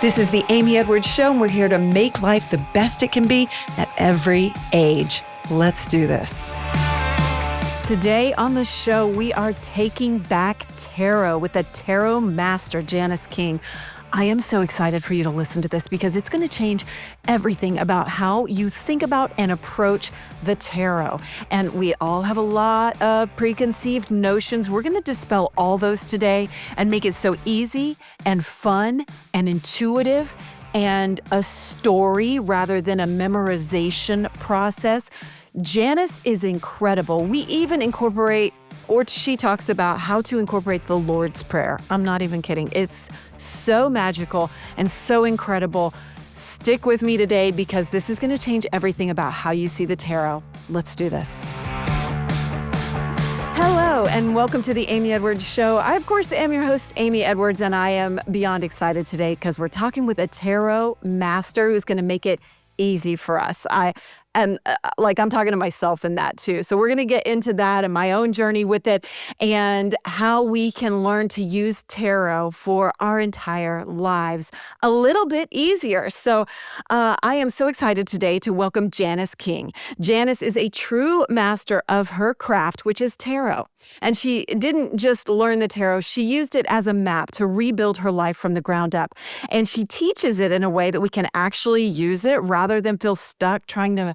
This is the Amy Edwards Show, and we're here to make life the best it can be at every age. Let's do this. Today on the show, we are taking back tarot with a tarot master, Janis King. I am so excited for you to listen to this because it's going to change everything about how you think about and approach the tarot. And we all have a lot of preconceived notions. We're going to dispel all those today and make it so easy and fun and intuitive and a story rather than a memorization process. Janis is incredible. We even incorporate, or she talks about how to incorporate the Lord's Prayer. I'm not even kidding. It's so magical and so incredible. Stick with me today because this is going to change everything about how you see the tarot. Let's do this. Hello, and welcome to the Amy Edwards Show. I, of course, am your host, Amy Edwards, and I am beyond excited today because we're talking with a tarot master who's going to make it easy for us. I'm talking to myself in that too. So we're going to get into that and my own journey with it and how we can learn to use tarot for our entire lives a little bit easier. So I am so excited today to welcome Janis King. Janis is a true master of her craft, which is tarot. And she didn't just learn the tarot, she used it as a map to rebuild her life from the ground up. And she teaches it in a way that we can actually use it rather than feel stuck trying to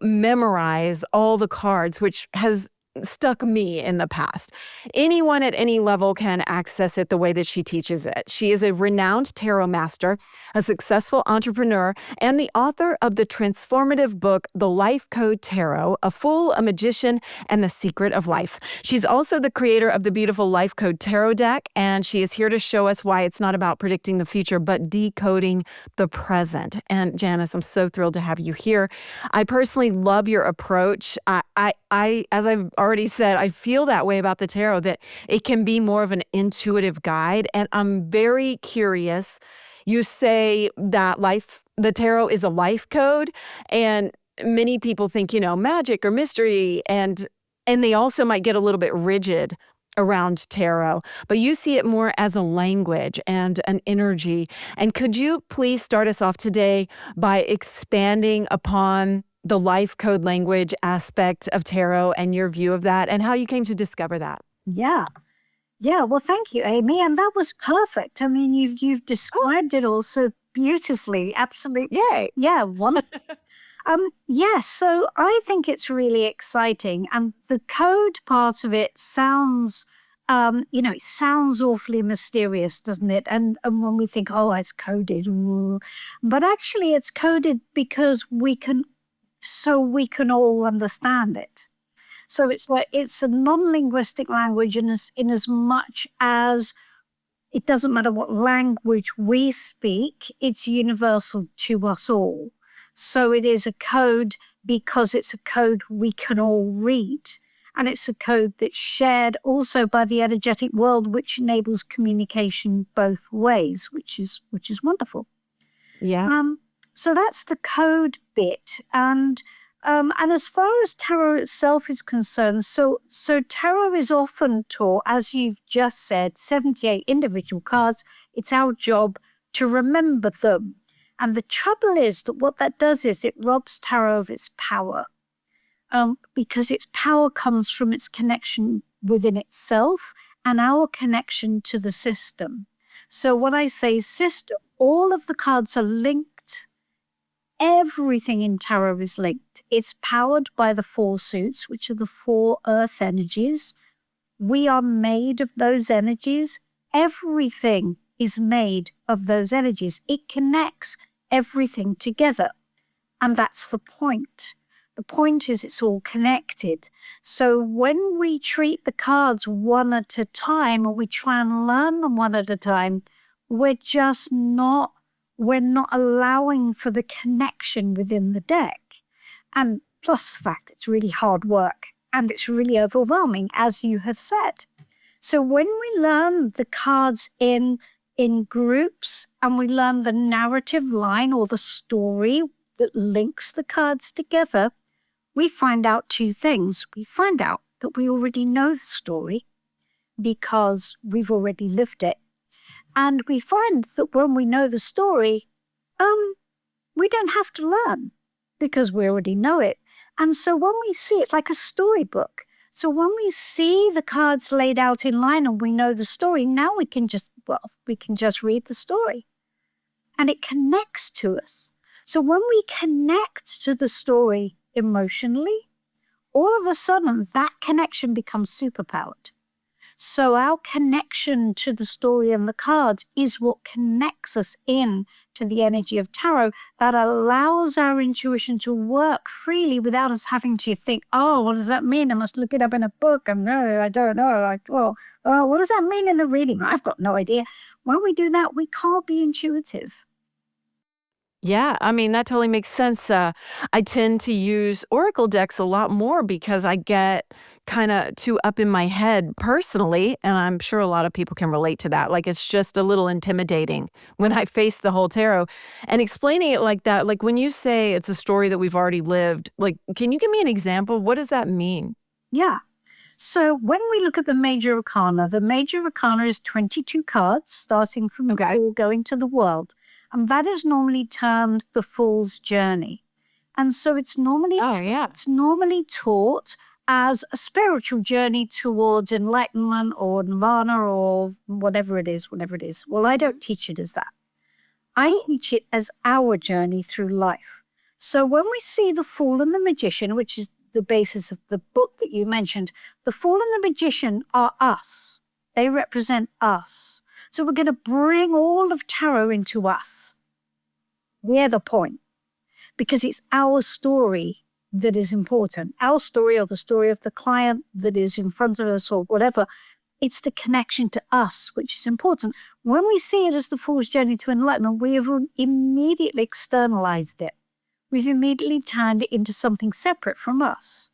memorize all the cards, which has stuck me in the past. Anyone at any level can access it the way that she teaches it. She is a renowned tarot master, a successful entrepreneur, and the author of the transformative book, The Life Code Tarot, A Fool, a Magician, and the Secret of Life. She's also the creator of the beautiful Life Code Tarot deck, and she is here to show us why it's not about predicting the future, but decoding the present. And Janis, I'm so thrilled to have you here. I personally love your approach. I, as I've already said, I feel that way about the tarot, that it can be more of an intuitive guide. And I'm very curious. You say that the tarot is a life code, and many people think, magic or mystery, and they also might get a little bit rigid around tarot, but you see it more as a language and an energy. And could you please start us off today by expanding upon the life code language aspect of tarot and your view of that and how you came to discover that? Yeah. Well, thank you, Amy. And that was perfect. I mean, you've described it all so beautifully. Absolutely. Yay. Yeah. Wonderful. So I think it's really exciting. And the code part of it sounds, it sounds awfully mysterious, doesn't it? And when we think, oh, it's coded, but actually it's coded because we can all understand it. So it's a non-linguistic language in as much as it doesn't matter what language we speak, it's universal to us all. So it is a code because it's a code we can all read. And it's a code that's shared also by the energetic world, which enables communication both ways, which is wonderful. Yeah. So that's the code bit. And as far as tarot itself is concerned, so tarot is often taught, as you've just said, 78 individual cards. It's our job to remember them. And the trouble is that what that does is it robs tarot of its power. Because its power comes from its connection within itself and our connection to the system. So when I say system, all of the cards are linked. Everything in tarot is linked. It's powered by the 4 suits, which are the 4 earth energies. We are made of those energies. Everything is made of those energies. It connects everything together. And that's the point. The point is it's all connected. So when we treat the cards one at a time, or we try and learn them one at a time, we're not allowing for the connection within the deck. And plus the fact it's really hard work and it's really overwhelming, as you have said. So when we learn the cards in groups and we learn the narrative line or the story that links the cards together, we find out 2 things. We find out that we already know the story because we've already lived it. And we find that when we know the story, we don't have to learn because we already know it. And so when we see, it's like a storybook. So when we see the cards laid out in line and we know the story, now we can just read the story. And it connects to us. So when we connect to the story emotionally, all of a sudden that connection becomes superpowered. So our connection to the story and the cards is what connects us in to the energy of tarot that allows our intuition to work freely without us having to think, oh, what does that mean? I must look it up in a book. And no, I don't know. What does that mean in the reading? I've got no idea. When we do that, we can't be intuitive. Yeah, I mean, that totally makes sense. I tend to use oracle decks a lot more because I get kind of too up in my head personally, and I'm sure a lot of people can relate to that. Like, it's just a little intimidating when I face the whole tarot. And explaining it like that, like when you say it's a story that we've already lived, like, can you give me an example? What does that mean? Yeah. So when we look at the major arcana is 22 cards, starting from the Fool going to the World. And that is normally termed the Fool's Journey. And so it's normally, it's normally taught as a spiritual journey towards enlightenment or nirvana or whatever it is. Well, I don't teach it as that. I teach it as our journey through life. So when we see the Fool and the Magician, which is the basis of the book that you mentioned, the Fool and the Magician are us. They represent us. So we're going to bring all of tarot into us. We're the point. Because it's our story that is important. Our story or the story of the client that is in front of us or whatever. It's the connection to us, which is important. When we see it as the Fool's Journey to Enlightenment, we have immediately externalized it. We've immediately turned it into something separate from us.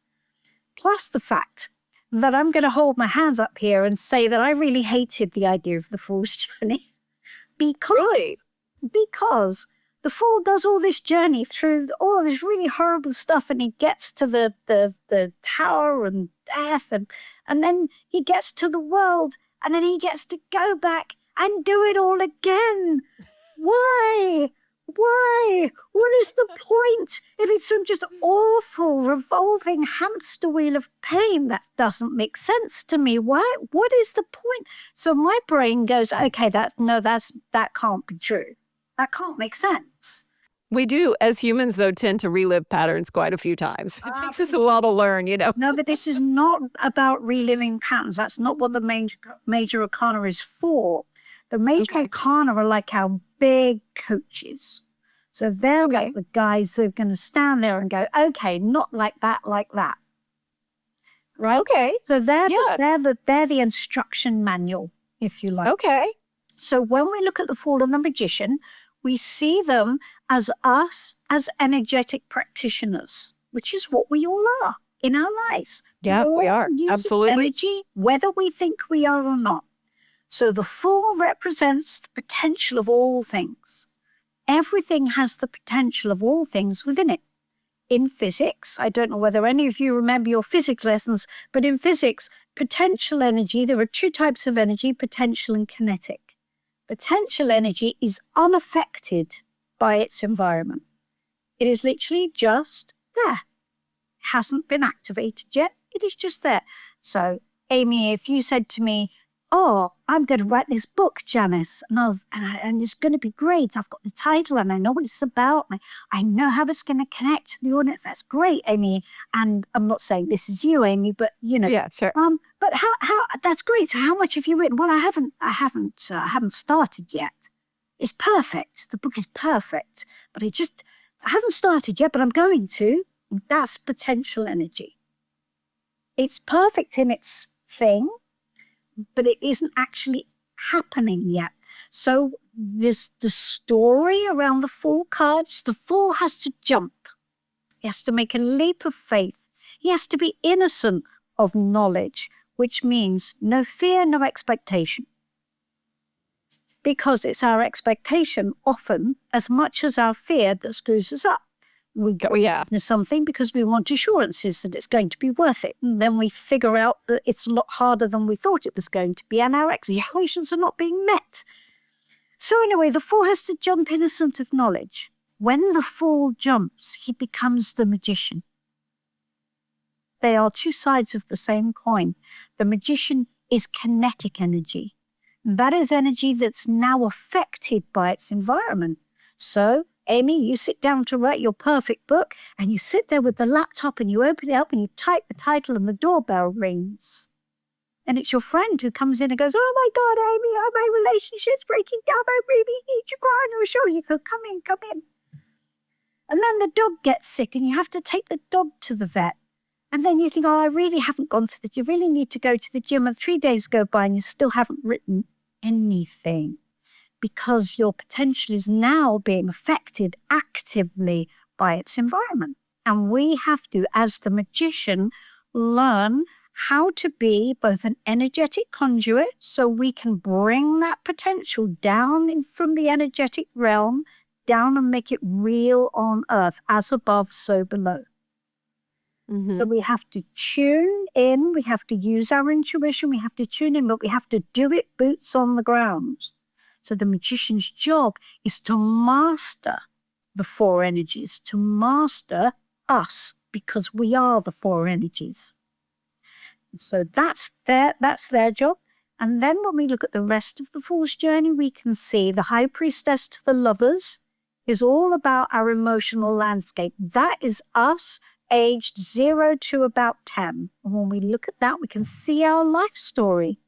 Plus the fact that I'm going to hold my hands up here and say that I really hated the idea of the Fool's Journey. Because the Fool does all this journey through all of this really horrible stuff, and he gets to the tower and death, and then he gets to the world, and then he gets to go back and do it all again. Why? What is the point? If it's some just awful, revolving hamster wheel of pain, that doesn't make sense to me. Why? What is the point? So my brain goes, okay, that can't be true. That can't make sense. We do, as humans, though, tend to relive patterns quite a few times. It takes us a while to learn, you know. No, but this is not about reliving patterns. That's not what the major arcana is for. The major arcana are like our big coaches. So they're like the guys that are going to stand there and go, okay, not like that, like that. Right? Okay. So they're the instruction manual, if you like. Okay. So when we look at the Fool and the Magician, we see them as us as energetic practitioners, which is what we all are in our lives. Yeah, we are. Absolutely. Energy, whether we think we are or not. So the Fool represents the potential of all things. Everything has the potential of all things within it. In physics, I don't know whether any of you remember your physics lessons, but in physics, potential energy, there are two types of energy, potential and kinetic. Potential energy is unaffected by its environment. It is literally just there. It hasn't been activated yet. It is just there. So, Amy, if you said to me, oh, I'm going to write this book, Janis, and it's going to be great. I've got the title and I know what it's about. I know how it's going to connect to the audience. That's great, Amy. And I'm not saying this is you, Amy, but you know. Yeah, sure. But how that's great. So how much have you written? Well, I haven't started yet. It's perfect. The book is perfect, but I haven't started yet, but I'm going to. That's potential energy. It's perfect in its thing, but it isn't actually happening yet. So the story around the Fool cards, the Fool has to jump. He has to make a leap of faith. He has to be innocent of knowledge, which means no fear, no expectation. Because it's our expectation often as much as our fear that screws us up. We go into something because we want assurances that it's going to be worth it. And then we figure out that it's a lot harder than we thought it was going to be, and our expectations are not being met. So anyway, the fool has to jump innocent of knowledge. When the fool jumps, he becomes the magician. They are two sides of the same coin. The magician is kinetic energy. That is energy that's now affected by its environment. So, Amy, you sit down to write your perfect book, and you sit there with the laptop and you open it up and you type the title and the doorbell rings. And it's your friend who comes in and goes, "Oh my God, Amy, oh, my relationship's breaking down. I really need you crying." Oh, sure, you go, come in, come in. And then the dog gets sick and you have to take the dog to the vet. And then you think, "Oh, I really haven't gone to you really need to go to the gym." And 3 days go by and you still haven't written anything because your potential is now being affected actively by its environment. And we have to, as the magician, learn how to be both an energetic conduit so we can bring that potential down from the energetic realm down and make it real on earth, as above, so below. So we have to tune in, we have to use our intuition, we have to tune in, but we have to do it boots on the ground. So the magician's job is to master the four energies, to master us, because we are the four energies. So that's their job. And then when we look at the rest of the Fool's Journey, we can see the High Priestess to the Lovers is all about our emotional landscape. That is us aged 0 to about 10. And when we look at that, we can see our life story.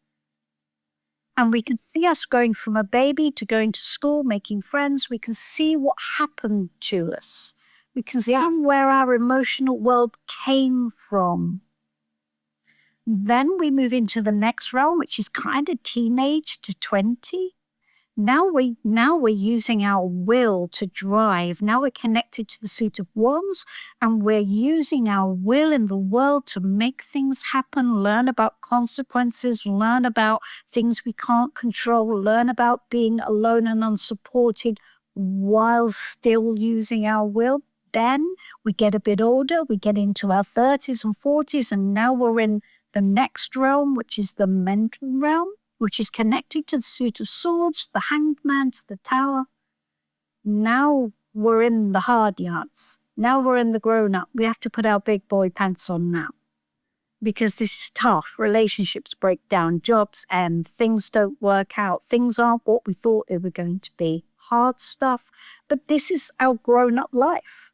And we can see us going from a baby to going to school, making friends. We can see what happened to us. We can see where our emotional world came from. Then we move into the next realm, which is kind of teenage to 20. Now we're using our will to drive. Now we're connected to the suit of wands, and we're using our will in the world to make things happen, learn about consequences, learn about things we can't control, learn about being alone and unsupported while still using our will. Then we get a bit older, we get into our 30s and 40s, and now we're in the next realm, which is the mental realm, which is connected to the suit of swords, the hanged man, to the tower. Now we're in the hard yards. Now we're in the grown-up. We have to put our big boy pants on now, because this is tough. Relationships break down, jobs end, things don't work out. Things aren't what we thought they were going to be. Hard stuff, but this is our grown-up life.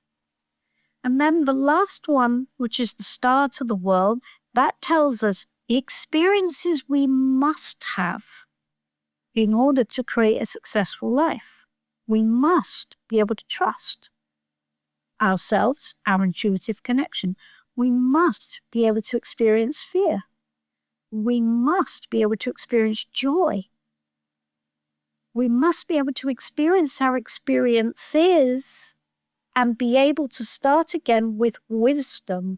And then the last one, which is the star to the world, that tells us the experiences we must have in order to create a successful life. We must be able to trust ourselves, our intuitive connection. We must be able to experience fear. We must be able to experience joy. We must be able to experience our experiences and be able to start again with wisdom.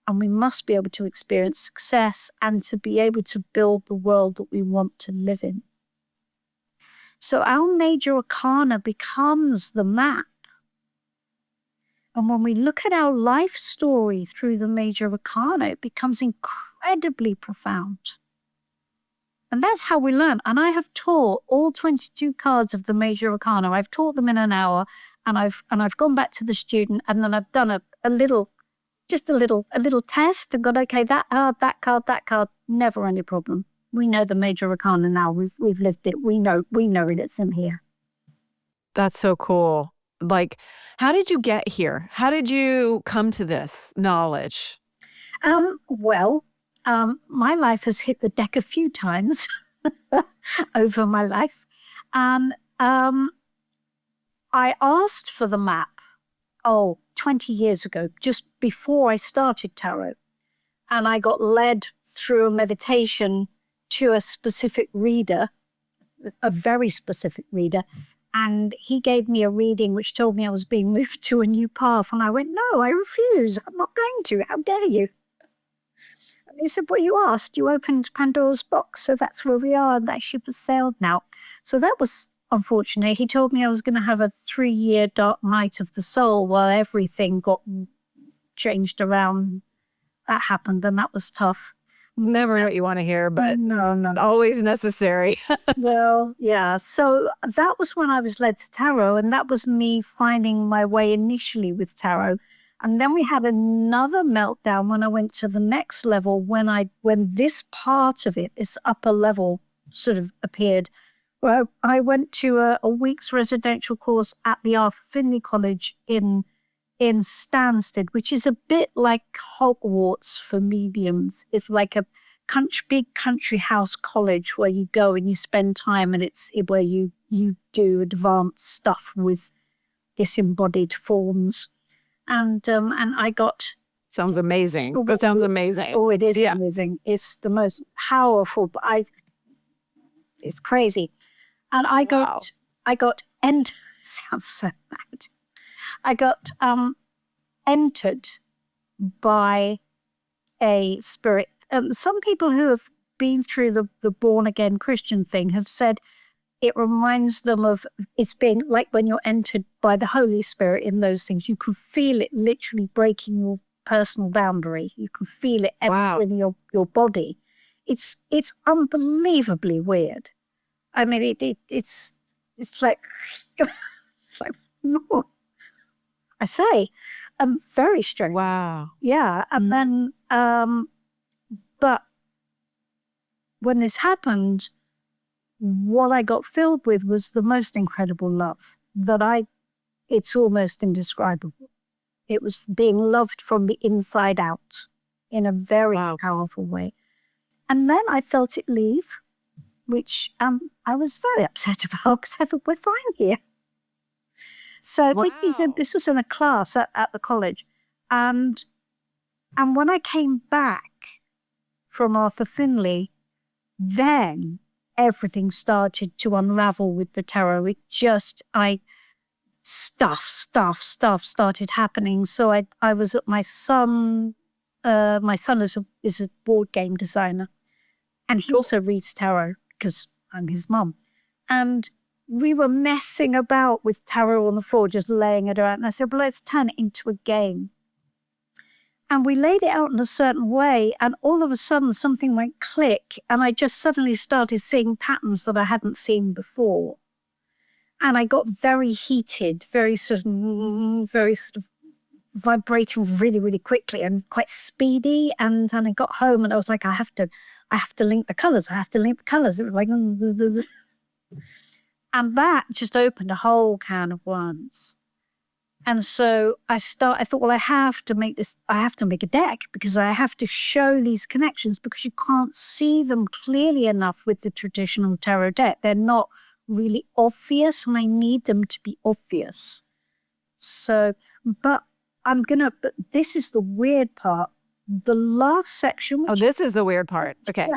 And we must be able to experience success and to be able to build the world that we want to live in. So our major arcana becomes the map. And when we look at our life story through the major arcana, it becomes incredibly profound. And that's how we learn. And I have taught all 22 cards of the major arcana. I've taught them in an hour, and I've gone back to the student, and then I've done a little test and gone, okay, that card, never any problem. We know the major arcana now. We've lived it. We know it's in here. That's so cool. Like, how did you get here? How did you come to this knowledge? My life has hit the deck a few times over my life. I asked for the map, 20 years ago, just before I started tarot. And I got led through a meditation to a specific reader, a very specific reader. And he gave me a reading which told me I was being moved to a new path. And I went, "No, I refuse. I'm not going to. How dare you?" And he said, "Well, you asked. You opened Pandora's box. So that's where we are. And that ship has sailed now." So that was unfortunate. He told me I was going to have a 3-year dark night of the soul while everything got changed around. That happened, and that was tough. Never what you want to hear, but No. always necessary. Well, yeah. So that was when I was led to tarot, and that was me finding my way initially with tarot. And then we had another meltdown when I went to the next level, when this part of it, this upper level sort of appeared. Well, I went to a week's residential course at the Arthur Findlay College in Stansted, which is a bit like Hogwarts for mediums. It's like a big country house college where you go and you spend time, and it's where you do advanced stuff with disembodied forms. And I got... Sounds amazing. That sounds amazing. Oh, it is amazing. It's the most powerful, but it's crazy. And I got sounds so bad. I got entered by a spirit. Some people who have been through the born again Christian thing have said it reminds them of it's being like when you're entered by the Holy Spirit in those things. You can feel it literally breaking your personal boundary. You can feel it entering your body. It's unbelievably weird. I mean, it's like it's like no. I say, very strange. Wow. Yeah, and then but when this happened, what I got filled with was the most incredible love it's almost indescribable. It was being loved from the inside out in a very powerful way. And then I felt it leave, which I was very upset about because I thought, we're fine here. So this was in a class at the college. And when I came back from Arthur Findlay, then everything started to unravel with the tarot. Stuff started happening. So I was at my son is a board game designer, and he also reads tarot because I'm his mum. And we were messing about with tarot on the floor, just laying it around. And I said, well, let's turn it into a game. And we laid it out in a certain way, and all of a sudden something went click, and I just suddenly started seeing patterns that I hadn't seen before. And I got very heated, very sort of vibrating really, really quickly and quite speedy. And then I got home and I was like, I have to link the colors. I have to link the colors. It was like, and that just opened a whole can of worms. And so I thought, well, I have to make a deck because I have to show these connections because you can't see them clearly enough with the traditional tarot deck. They're not really obvious, and I need them to be obvious. So, but this is the weird part. The last section. Oh, this is the weird part. Okay.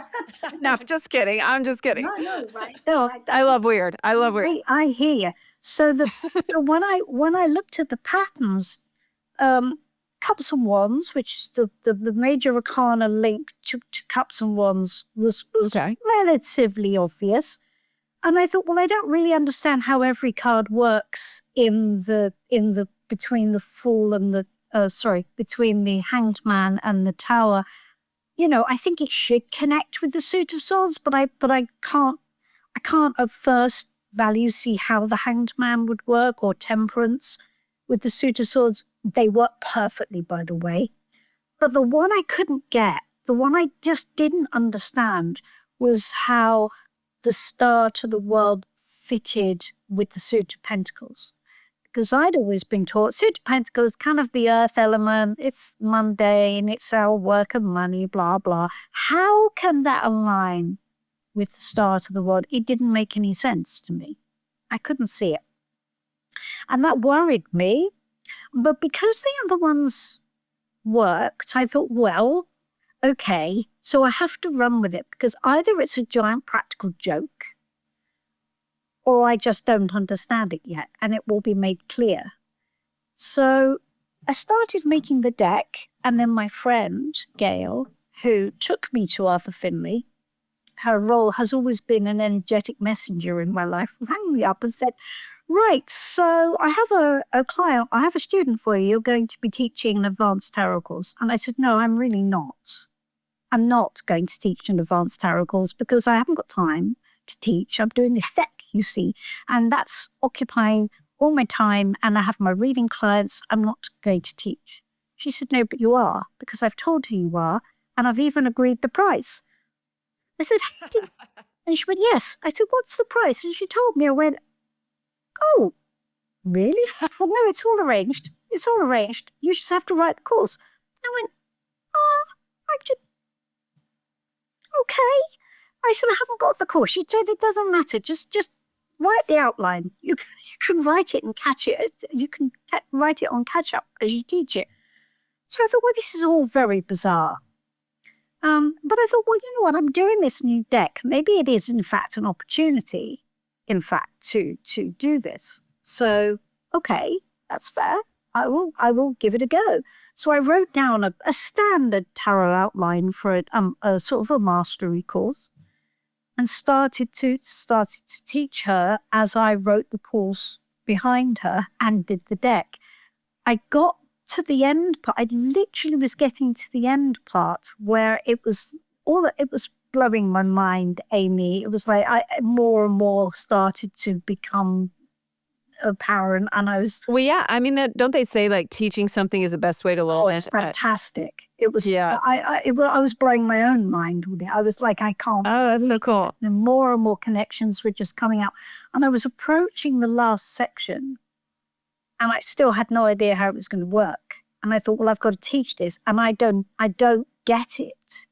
No, I'm just kidding. No, right. No, I love weird. I hear you. So so when I looked at the patterns, cups and wands, which is the major arcana link to cups and wands was relatively obvious. And I thought, well, I don't really understand how every card works in the between the Fool and the between the Hanged Man and the Tower. You know, I think it should connect with the Suit of Swords, but I can't at first value see how the Hanged Man would work, or Temperance with the Suit of Swords. They work perfectly, by the way. But the one I couldn't get, the one I just didn't understand, was how the Star to the World fitted with the Suit of Pentacles. Because I'd always been taught Suit of Pentacles, kind of the earth element, it's mundane, it's our work and money, blah, blah. How can that align with the Star to the World? It didn't make any sense to me. I couldn't see it. And that worried me. But because the other ones worked, I thought, well, okay, so I have to run with it, because either it's a giant practical joke or I just don't understand it yet, and it will be made clear. So I started making the deck, and then my friend, Gail, who took me to Arthur Findlay, her role has always been an energetic messenger in my life, rang me up and said, right, so I have a client, I have a student for you, you're going to be teaching an advanced tarot course. And I said, no, I'm really not. I'm not going to teach an advanced tarot course because I haven't got time to teach. I'm doing this deck, you see, and that's occupying all my time, and I have my reading clients. I'm not going to teach. She said, no, but you are, because I've told her you are, and I've even agreed the price. I said, and she went, yes. I said, what's the price? And she told me. I went, oh, really? Well, no, it's all arranged. It's all arranged. You just have to write the course. I went, oh, I just, okay. I said, I haven't got the course. She said, it doesn't matter. Just write the outline. You can write it and catch it. You can write it on catch up as you teach it. So I thought, well, this is all very bizarre. But I thought, well, you know what? I'm doing this new deck. Maybe it is, in fact, an opportunity, in fact, to do this. So, okay, that's fair. I will give it a go. So I wrote down a standard tarot outline for a sort of a mastery course, and started to teach her as I wrote the course behind her and did the deck. I got to the end part. I literally was getting to the end part where it was blowing my mind, Amy. It was like I more and more started to become apparent, and I was. Well, yeah. I mean, don't they say like teaching something is the best way to learn? Oh, it's fantastic. It was. Yeah. I was blowing my own mind with it. I was like, I can't. Oh, that's so cool. And more and more connections were just coming out, and I was approaching the last section, and I still had no idea how it was going to work. And I thought, well, I've got to teach this, and I don't get it.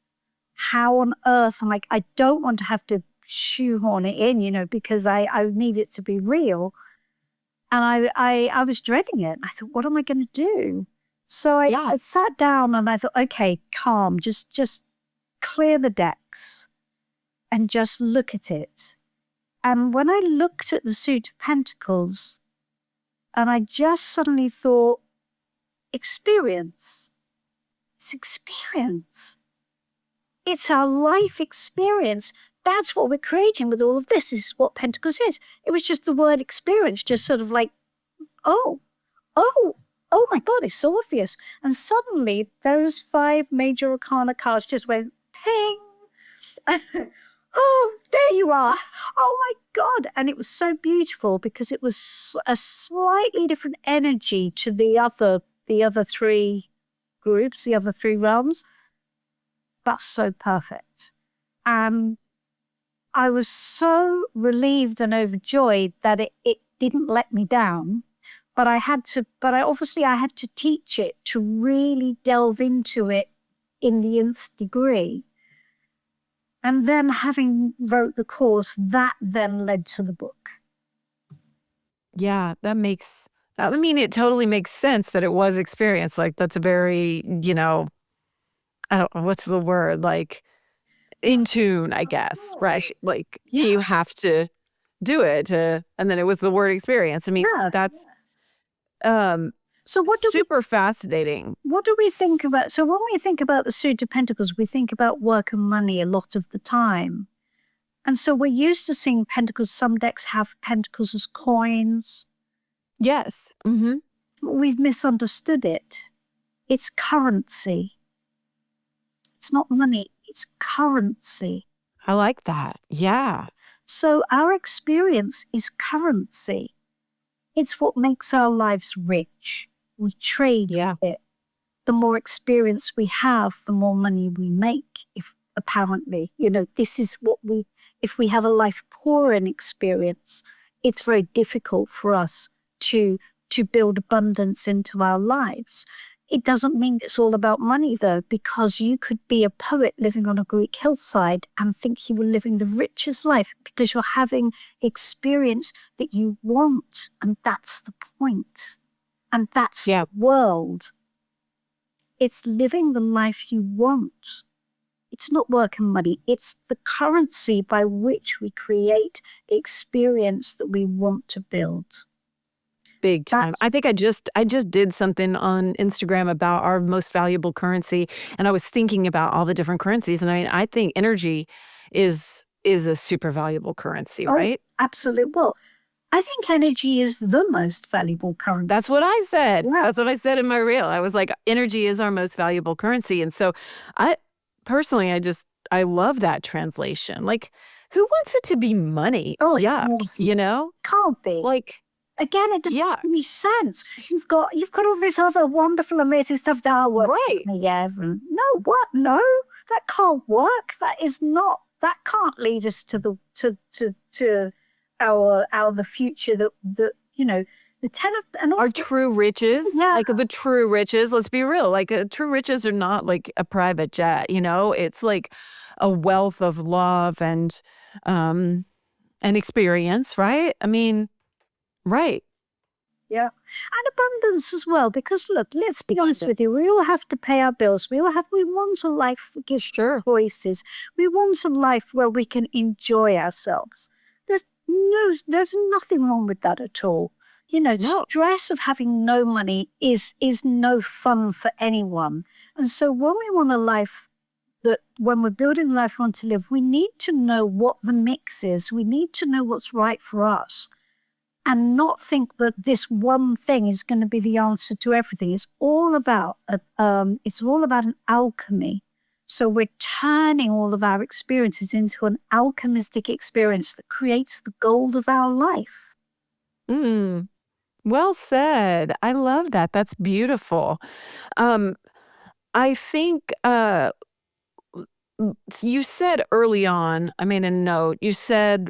How on earth? I'm like, I don't want to have to shoehorn it in, because I need it to be real. And I was dreading it. I thought, what am I going to do? So I sat down and I thought, okay, calm, just clear the decks and just look at it. And when I looked at the Suit of Pentacles, and I just suddenly thought, experience. It's experience. It's our life experience. That's what we're creating with all of this. This is what Pentacles is. It was just the word experience, just sort of like, oh my God, it's so obvious. And suddenly those 5 major arcana cards just went ping. Oh, there you are. Oh my God. And it was so beautiful because it was a slightly different energy to the other 3 groups, the other 3 realms. That's so perfect. I was so relieved and overjoyed that it didn't let me down, but I had to teach it to really delve into it in the nth degree. And then having wrote the course, that then led to the book. Yeah, it totally makes sense that it was experience. Like that's a very, I don't know, what's the word? Like in tune, I guess, right? Like you have to do it and then it was the word experience. I mean, that's so super fascinating. What do we think about? So when we think about the Suit of Pentacles, we think about work and money a lot of the time. And so we're used to seeing pentacles. Some decks have pentacles as coins. Yes. Mm-hmm. We've misunderstood it. It's currency. It's not money. It's currency. I like that. Yeah. So our experience is currency. It's what makes our lives rich. We trade it. The more experience we have, the more money we make. Apparently, this is if we have a life poor in experience, it's very difficult for us to build abundance into our lives. It doesn't mean it's all about money, though, because you could be a poet living on a Greek hillside and think you were living the richest life because you're having experience that you want. And that's the point. And that's the world. It's living the life you want. It's not work and money. It's the currency by which we create the experience that we want to build. Big time. I think I just did something on Instagram about our most valuable currency, and I was thinking about all the different currencies, and I think energy is a super valuable currency, right? Absolutely. Well, I think energy is the most valuable currency. That's what I said. Yeah. That's what I said in my reel. I was like, energy is our most valuable currency, and so personally, I love that translation. Like, who wants it to be money? Oh, it's Yuck, awesome. know? Can't be. Like, Again, it doesn't yeah, make any sense. You've got all this other wonderful, amazing stuff that will work right. for me, Evan. No, what? No, that can't work. That is not. That can't lead us to our the future that the ten of and Our also true riches, yeah. like the true riches, let's be real, like true riches are not like a private jet, it's like a wealth of love and experience, right? I mean, right. Yeah. And abundance as well, because look, let's be honest with you, we all have to pay our bills. We want a life that gives Sure. choices. We want a life where we can enjoy ourselves. There's nothing wrong with that at all. No. Stress of having no money is no fun for anyone. And so when we want a life when we're building the life we want to live, we need to know what the mix is. We need to know what's right for us and not think that this one thing is going to be the answer to everything. It's all about an alchemy. So we're turning all of our experiences into an alchemistic experience that creates the gold of our life. Mm, well said. I love that. That's beautiful. Um, I think you said early on, I made a note, you said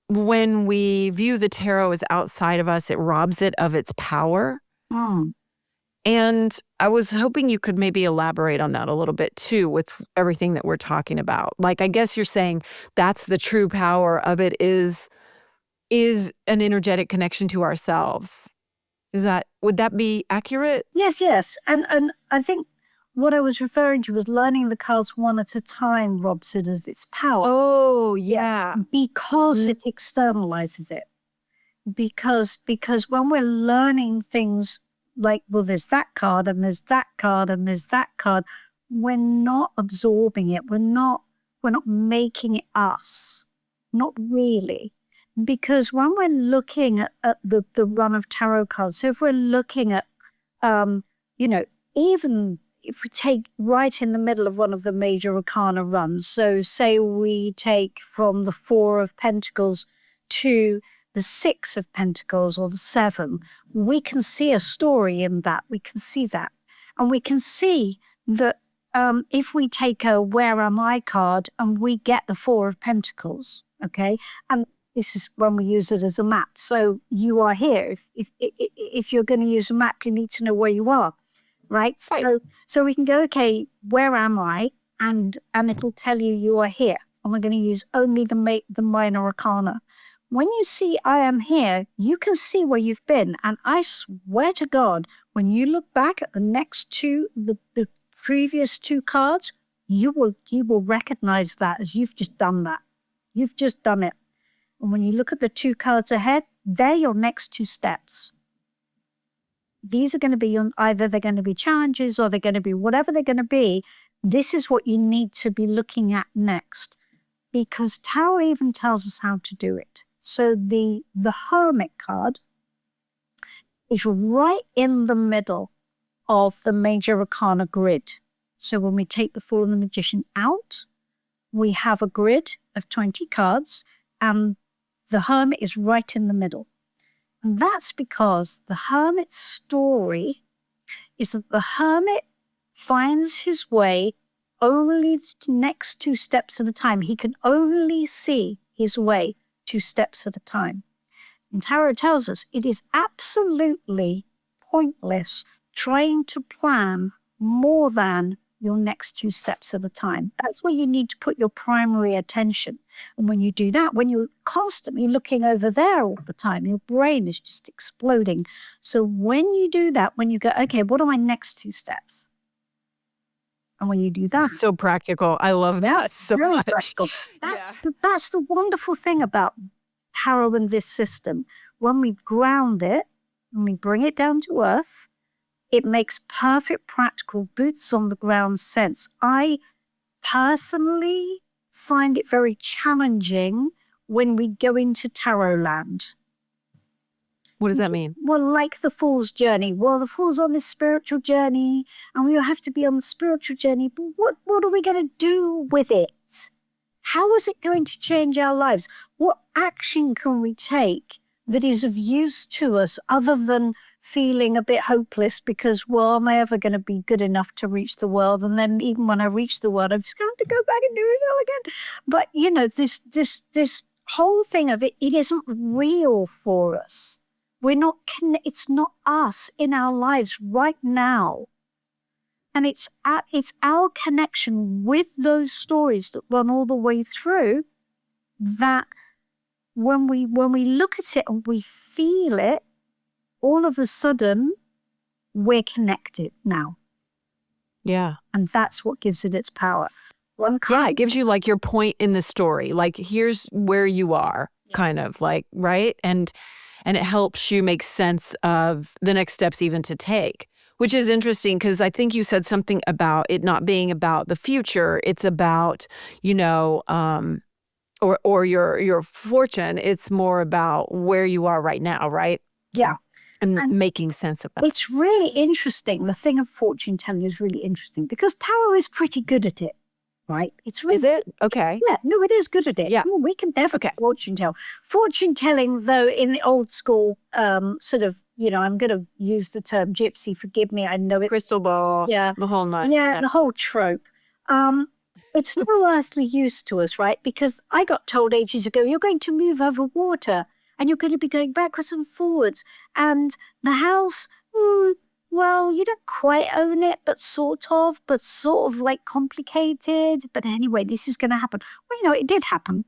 when we view the tarot as outside of us, it robs it of its power. Mm. And I was hoping you could maybe elaborate on that a little bit too, with everything that we're talking about. Like, I guess you're saying that's the true power of it is an energetic connection to ourselves. Would that be accurate? Yes. And I think what I was referring to was learning the cards one at a time robs it of its power. Oh, yeah. Because it externalizes it. Because when we're learning things like, well, there's that card and there's that card and there's that card, we're not absorbing it. We're not making it us. Not really. Because when we're looking at the run of tarot cards, so if we're looking at, you know, even if we take right in the middle of one of the major arcana runs, so say we take from the Four of Pentacles to the Six of Pentacles or the Seven, we can see a story in that. We can see that. And we can see that if we take a Where Am I card and we get the Four of Pentacles, okay? And this is when we use it as a map. So you are here. If you're going to use a map, you need to know where you are, right? So we can go, okay, where am I? And it'll tell you are here. And we're going to use only the minor arcana. When you see I am here, you can see where you've been. And I swear to God, when you look back at the next two, the previous two cards, you will recognize that as you've just done that. You've just done it. And when you look at the two cards ahead, they're your next two steps. These are going to be either they're going to be challenges or they're going to be whatever they're going to be. This is what you need to be looking at next, because tarot even tells us how to do it. So the Hermit card is right in the middle of the major arcana grid. So when we take the Fool and the Magician out, we have a grid of 20 cards, and the Hermit is right in the middle. And that's because the Hermit's story is that the Hermit finds his way only the next two steps at a time. He can only see his way 2 steps at a time. And tarot tells us it is absolutely pointless trying to plan more than your next 2 steps at a time. That's where you need to put your primary attention. And when you do that, when you're constantly looking over there all the time, your brain is just exploding. So when you do that, when you go, okay, what are my next 2 steps? And when you do that, So practical. I love that so really much. practical. That's the wonderful thing about tarot and this system. When we ground it, when we bring it down to earth, it makes perfect practical boots on the ground sense. I personally find it very challenging when we go into tarot land. What does that mean? Well, like the fool's journey. Well, the fool's on this spiritual journey, and we have to be on the spiritual journey. But what are we going to do with it? How is it going to change our lives? What action can we take that is of use to us other than feeling a bit hopeless because, well, am I ever going to be good enough to reach the world? And then even when I reach the world, I'm just going to go back and do it all again. But, you know, this whole thing of it isn't real for us. We're not, it's not us in our lives right now. And it's our connection with those stories that run all the way through that when we look at it and we feel it, all of a sudden, we're connected now. Yeah. And that's what gives it its power. Yeah, it gives you like your point in the story. Like, here's where you are, kind of like, right? And it helps you make sense of the next steps even to take, which is interesting because I think you said something about it not being about the future. It's about, you know, or your fortune. It's more about where you are right now, right? Yeah. And making sense of that. It's really interesting. The thing of fortune telling is really interesting because tarot is pretty good at it, right? It's really, is it? Okay. Yeah, no, it is good at it. Yeah. Well, we can never get fortune tell. Fortune telling, though, in the old school, sort of, you know, I'm going to use the term gypsy, forgive me, I know it. Crystal ball. Yeah. The whole nine. Yeah, the whole trope. It's no earthly use to us, right? Because I got told ages ago, you're going to move over water and you're going to be going backwards and forwards. And the house, well, you don't quite own it, but sort of like complicated. But anyway, this is going to happen. Well, you know, it did happen.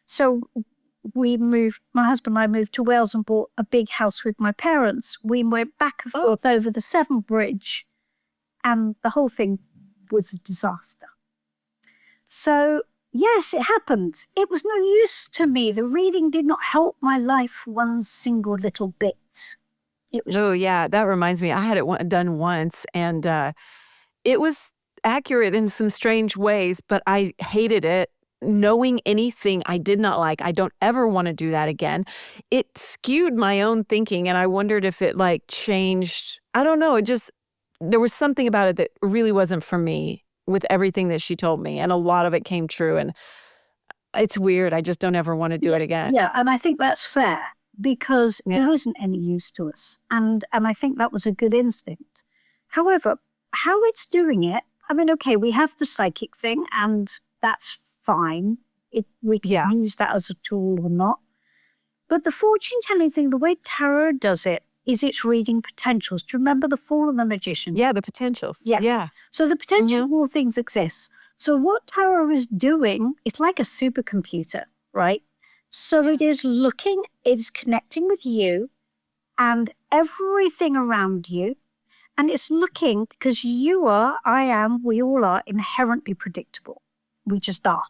So we moved, my husband and I moved to Wales and bought a big house with my parents. We went back and forth over the Severn Bridge, and the whole thing was a disaster. So, yes, it happened. It was no use to me. The reading did not help my life one single little bit. Oh, yeah. That reminds me. I had it done once, and it was accurate in some strange ways, but I hated it. Knowing anything I did not like, I don't ever want to do that again. It skewed my own thinking, and I wondered if it like changed. I don't know. There was something about it that really wasn't for me with everything that she told me, and a lot of it came true, and it's weird. I just don't ever want to do it again. Yeah, and I think that's fair because there isn't any use to us, and I think that was a good instinct. However, how it's doing it, I mean, okay, we have the psychic thing, and that's fine. We can use that as a tool or not. But the fortune telling thing, the way tarot does it, is it's reading potentials. Do you remember the Fool and the Magician? Yeah, the potentials. Yeah. So the potential of all things exists. So what tarot is doing, it's like a supercomputer, right? So it is looking, it is connecting with you and everything around you. And it's looking, because you are, I am, we all are inherently predictable. We just are.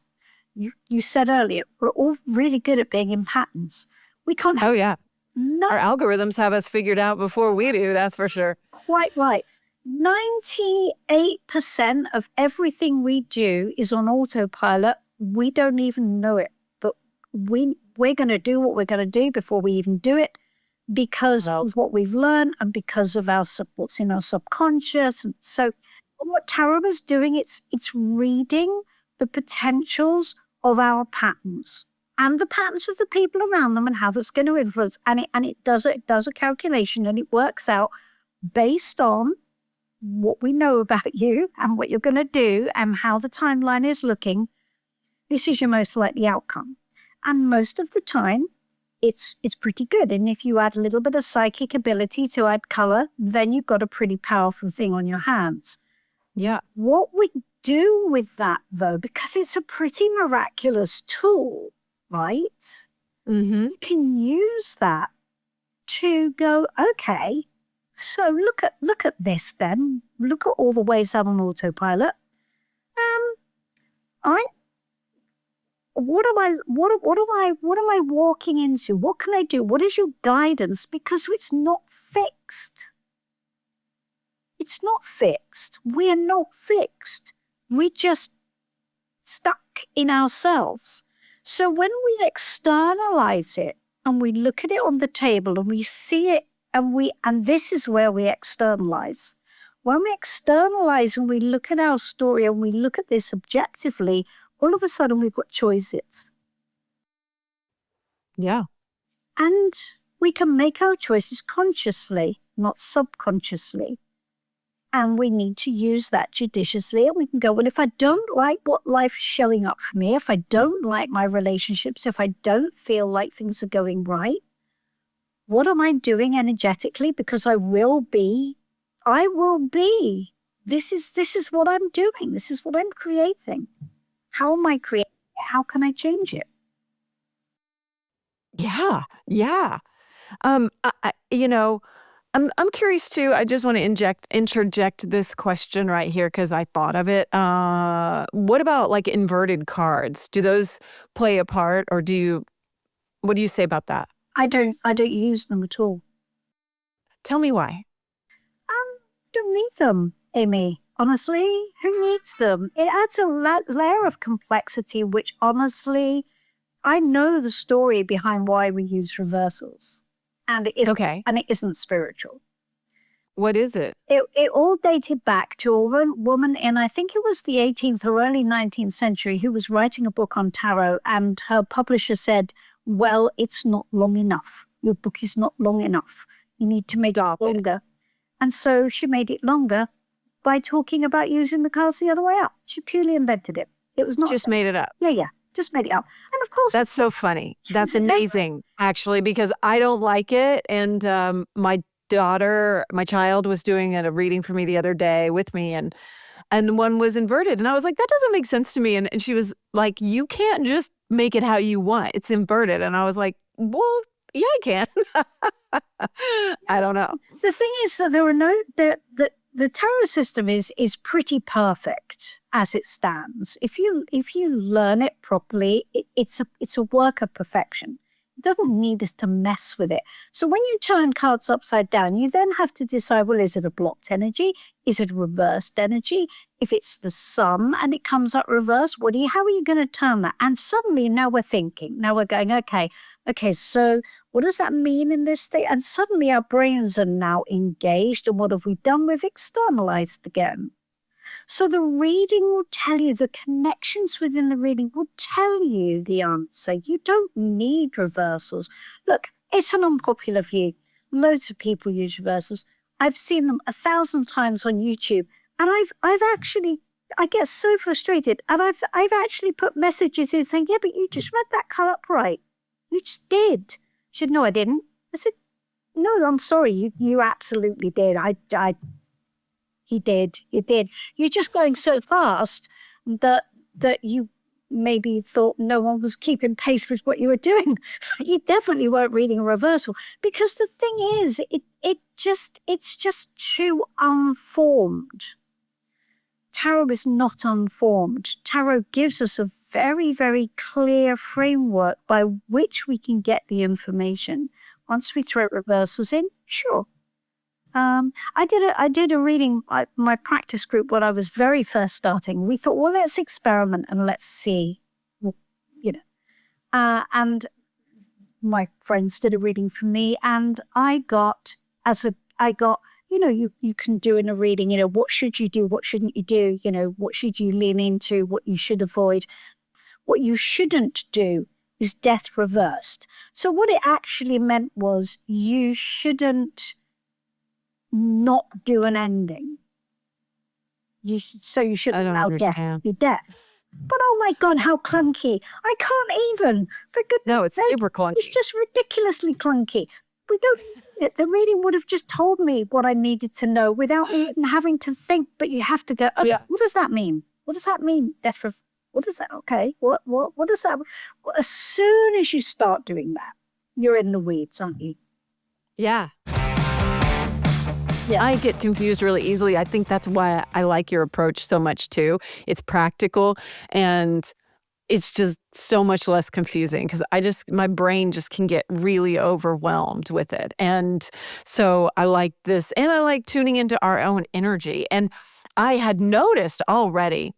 You said earlier, we're all really good at being in patterns. We can't have. Oh, yeah. Our algorithms have us figured out before we do, that's for sure. Quite right. 98% of everything we do is on autopilot. We don't even know it, but we're going to do what we're going to do before we even do it because of what we've learned and because of what's in our subconscious. And so what tarot is doing, it's reading the potentials of our patterns and the patterns of the people around them and how that's going to influence. And it does a calculation, and it works out based on what we know about you and what you're going to do and how the timeline is looking. This is your most likely outcome. And most of the time, it's pretty good. And if you add a little bit of psychic ability to add color, then you've got a pretty powerful thing on your hands. Yeah. What we do with that, though, because it's a pretty miraculous tool, right? You can use that to go, okay, so look at this then. Look at all the ways I'm on autopilot. What am I walking into? What can I do? What is your guidance? Because it's not fixed. It's not fixed. We're not fixed. We're just stuck in ourselves. So when we externalize it and we look at it on the table and we see it, and this is where we externalize. When we externalize and we look at our story and we look at this objectively, all of a sudden we've got choices. Yeah. And we can make our choices consciously, not subconsciously. And we need to use that judiciously. And we can go, well, if I don't like what life is showing up for me, if I don't like my relationships, if I don't feel like things are going right, what am I doing energetically? Because I will be. This is what I'm doing. This is what I'm creating. How am I creating it? How can I change it? Yeah. Yeah. I'm curious too. I just want to interject this question right here because I thought of it. What about like inverted cards? Do those play a part, or what do you say about that? I don't use them at all. Tell me why. Don't need them, Amy. Honestly, who needs them? It adds a layer of complexity, which honestly, I know the story behind why we use reversals. And Okay. it isn't spiritual. What is it? It all dated back to a woman in, I think it was the 18th or early 19th century, who was writing a book on tarot, and her publisher said, well, it's not long enough. Your book is not long enough. You need to make it longer. And so she made it longer by talking about using the cards the other way up. She purely invented it. It was not Just made it up. Yeah. Just made it up. And of course, That's so funny. That's amazing, actually, because I don't like it. And my child was doing a reading for me the other day with me, and one was inverted. And I was like, that doesn't make sense to me. And she was like, you can't just make it how you want. It's inverted. And I was like, well, yeah, I can. I don't know. The thing is that the tarot system is pretty perfect as it stands. If you learn it properly, it's a work of perfection. It doesn't need us to mess with it. So when you turn cards upside down, you then have to decide, well, is it a blocked energy? Is it a reversed energy? If it's the sun and it comes up reversed, how are you going to turn that? And suddenly now we're thinking, now we're going, okay, so what does that mean in this state? And suddenly our brains are now engaged. And what have we done? We've externalized again. So the reading will tell you, the connections within the reading will tell you the answer. You don't need reversals. Look, it's an unpopular view. Loads of people use reversals. I've seen them 1,000 times on YouTube. And I've actually, I get so frustrated. And I've actually put messages in saying, yeah, but you just read that card up right. You just did. She said, no, I didn't. I said, no, I'm sorry. You absolutely did. You did. You're just going so fast that you maybe thought no one was keeping pace with what you were doing. You definitely weren't reading a reversal, because the thing is, it's just too unformed. Tarot is not unformed. Tarot gives us a very, very clear framework by which we can get the information. Once we throw reversals in, sure. I did a reading, my practice group, when I was very first starting. We thought, well, let's experiment and let's see, and my friends did a reading for me, and I got, you can do in a reading, what should you do? What shouldn't you do? What should you lean into? What you should avoid? What you shouldn't do is death reversed. So what it actually meant was you shouldn't not do an ending. You shouldn't allow death be death. But oh my God, how clunky. I can't even. For goodness No, it's sake, super clunky. It's just ridiculously clunky. We don't need it. The reading would have just told me what I needed to know without me even having to think, but you have to go, oh, yeah. What does that mean? What does that mean? What is that? Okay. What does that mean? Well, as soon as you start doing that, you're in the weeds, aren't you? Yeah. I get confused really easily. I think that's why I like your approach so much too. It's practical, and it's just so much less confusing because my brain just can get really overwhelmed with it. And so I like this, and I like tuning into our own energy. And I had noticed already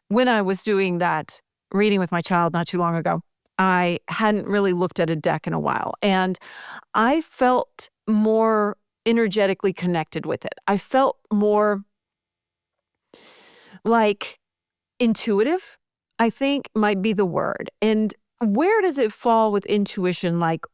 when I was doing that reading with my child not too long ago, I hadn't really looked at a deck in a while, and I felt more energetically connected with it. I felt more like intuitive, I think might be the word. And where does it fall with intuition, like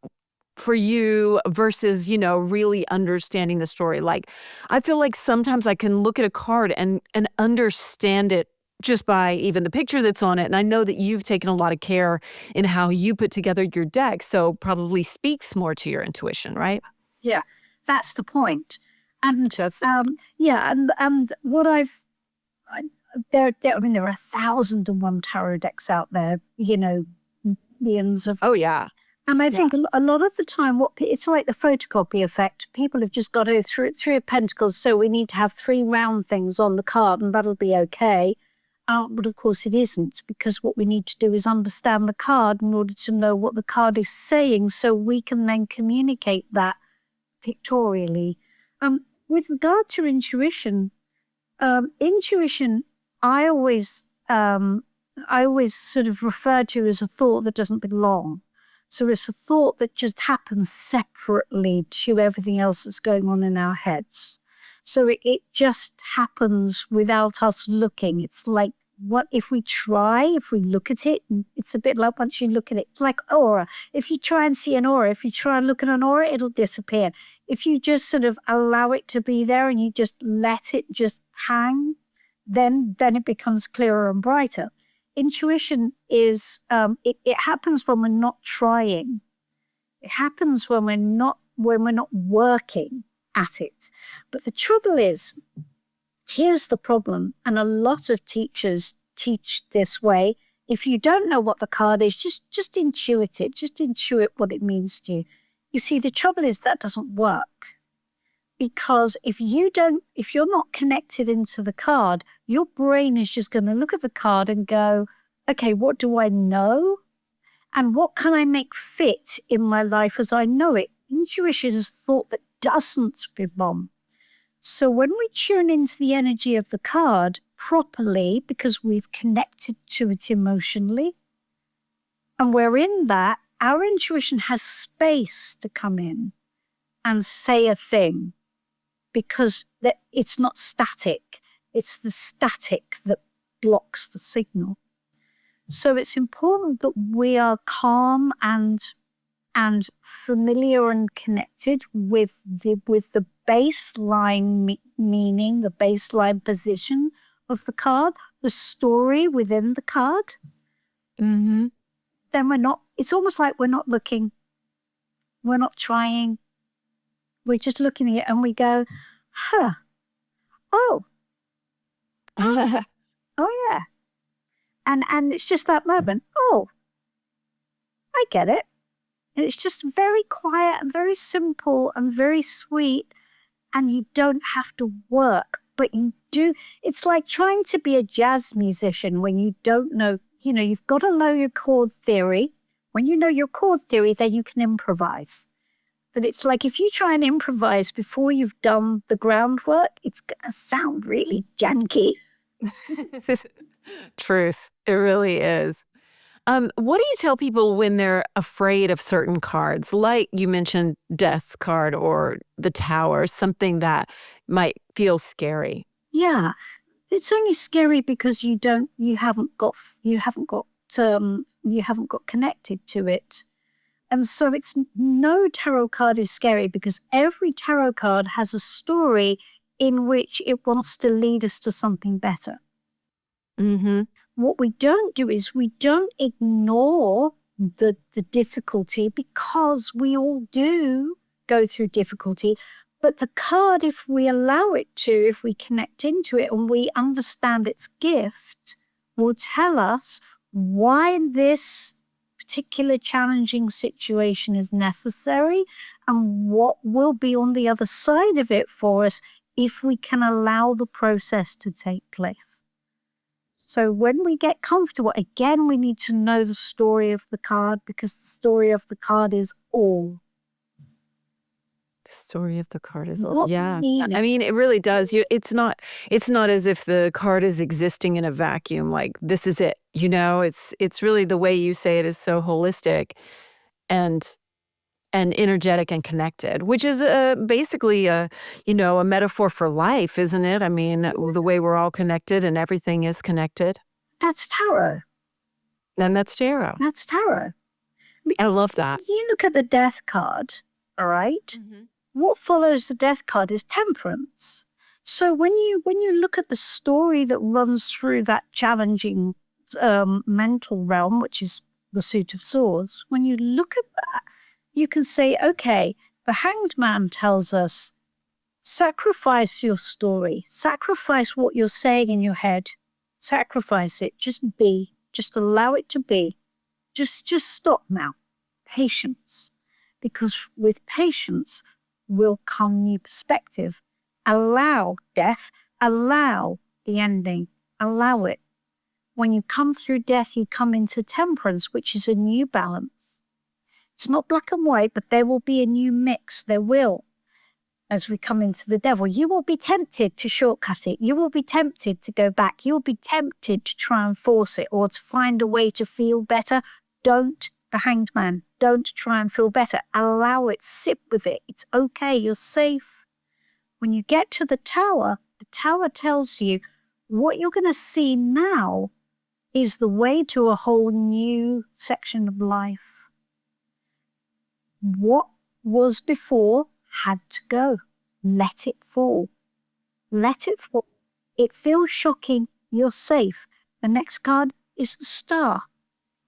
for you versus, really understanding the story? Like, I feel like sometimes I can look at a card and understand it just by even the picture that's on it. And I know that you've taken a lot of care in how you put together your deck, so probably speaks more to your intuition, right? Yeah, that's the point. And That's yeah, and what I, I mean, there are 1,001 tarot decks out there. Millions of. oh yeah. And I Yeah. think a lot of the time, it's like the photocopy effect. People have just got three of pentacles, so we need to have three round things on the card, and that'll be okay. But of course, it isn't, because what we need to do is understand the card in order to know what the card is saying, so we can then communicate that pictorially. With regard to intuition, intuition, I always, I always sort of refer to as a thought that doesn't belong. So it's a thought that just happens separately to everything else that's going on in our heads. So it just happens without us looking. It's like, what if we look at it, it's a bit like, once you look at it, it's like aura. If you try and see an aura, if you try and look at an aura, it'll disappear. If you just sort of allow it to be there and you just let it just hang, then it becomes clearer and brighter. Intuition is, it happens when we're not trying. It happens when we're not working at it. But the trouble is, here's the problem, and a lot of teachers teach this way. If you don't know what the card is, just intuit it. Just intuit what it means to you. You see, the trouble is that doesn't work. Because if you're not connected into the card, your brain is just going to look at the card and go, okay, what do I know? And what can I make fit in my life as I know it? Intuition is thought that doesn't belong. So when we tune into the energy of the card properly, because we've connected to it emotionally, and we're in that, our intuition has space to come in and say a thing, because it's not static. It's the static that blocks the signal. So it's important that we are calm and familiar and connected with the baseline meaning, the baseline position of the card, the story within the card. Mm-hmm. Then it's almost like we're not looking, we're not trying, we're just looking at it and we go, huh, oh, oh yeah. And it's just that moment, oh, I get it. And it's just very quiet and very simple and very sweet. And you don't have to work, but you do. It's like trying to be a jazz musician when you don't know, you've got to know your chord theory. When you know your chord theory, then you can improvise. But it's like, if you try and improvise before you've done the groundwork, it's going to sound really janky. Truth. It really is. What do you tell people when they're afraid of certain cards? Like you mentioned Death card or the Tower, something that might feel scary. Yeah, it's only scary because you haven't got connected to it. And so no tarot card is scary, because every tarot card has a story in which it wants to lead us to something better. Mm-hmm. What we don't do is we don't ignore the difficulty, because we all do go through difficulty. But the card, if we allow it to, if we connect into it and we understand its gift, will tell us why this particular challenging situation is necessary and what will be on the other side of it for us if we can allow the process to take place. So when we get comfortable, again, we need to know the story of the card, because the story of the card is all. The story of the card is all. What Yeah. meaning? I mean, it really does. It's not as if the card is existing in a vacuum, like this is it. It's really the way you say it is so holistic and energetic and connected, which is basically a metaphor for life, isn't it? I mean, the way we're all connected and everything is connected. That's tarot. And that's tarot. That's tarot. I love that. If you look at the death card, all right, what follows the death card is temperance. So when you look at the story that runs through that challenging mental realm, which is the Suit of Swords, when you look at that, you can say, okay, the Hanged Man tells us, sacrifice your story, sacrifice what you're saying in your head, sacrifice it, just be, just allow it to be, just stop now. Patience, because with patience will come new perspective. Allow death, allow the ending, allow it. When you come through death, you come into temperance, which is a new balance. It's not black and white, but there will be a new mix. There will. As we come into the devil, you will be tempted to shortcut it. You will be tempted to go back. You will be tempted to try and force it or to find a way to feel better. Don't, the Hanged Man, don't try and feel better. Allow it, sit with it. It's okay, you're safe. When you get to the tower tells you what you're going to see now is the way to a whole new section of life. What was before had to go. Let it fall. Let it fall. It feels shocking. You're safe. The next card is the Star.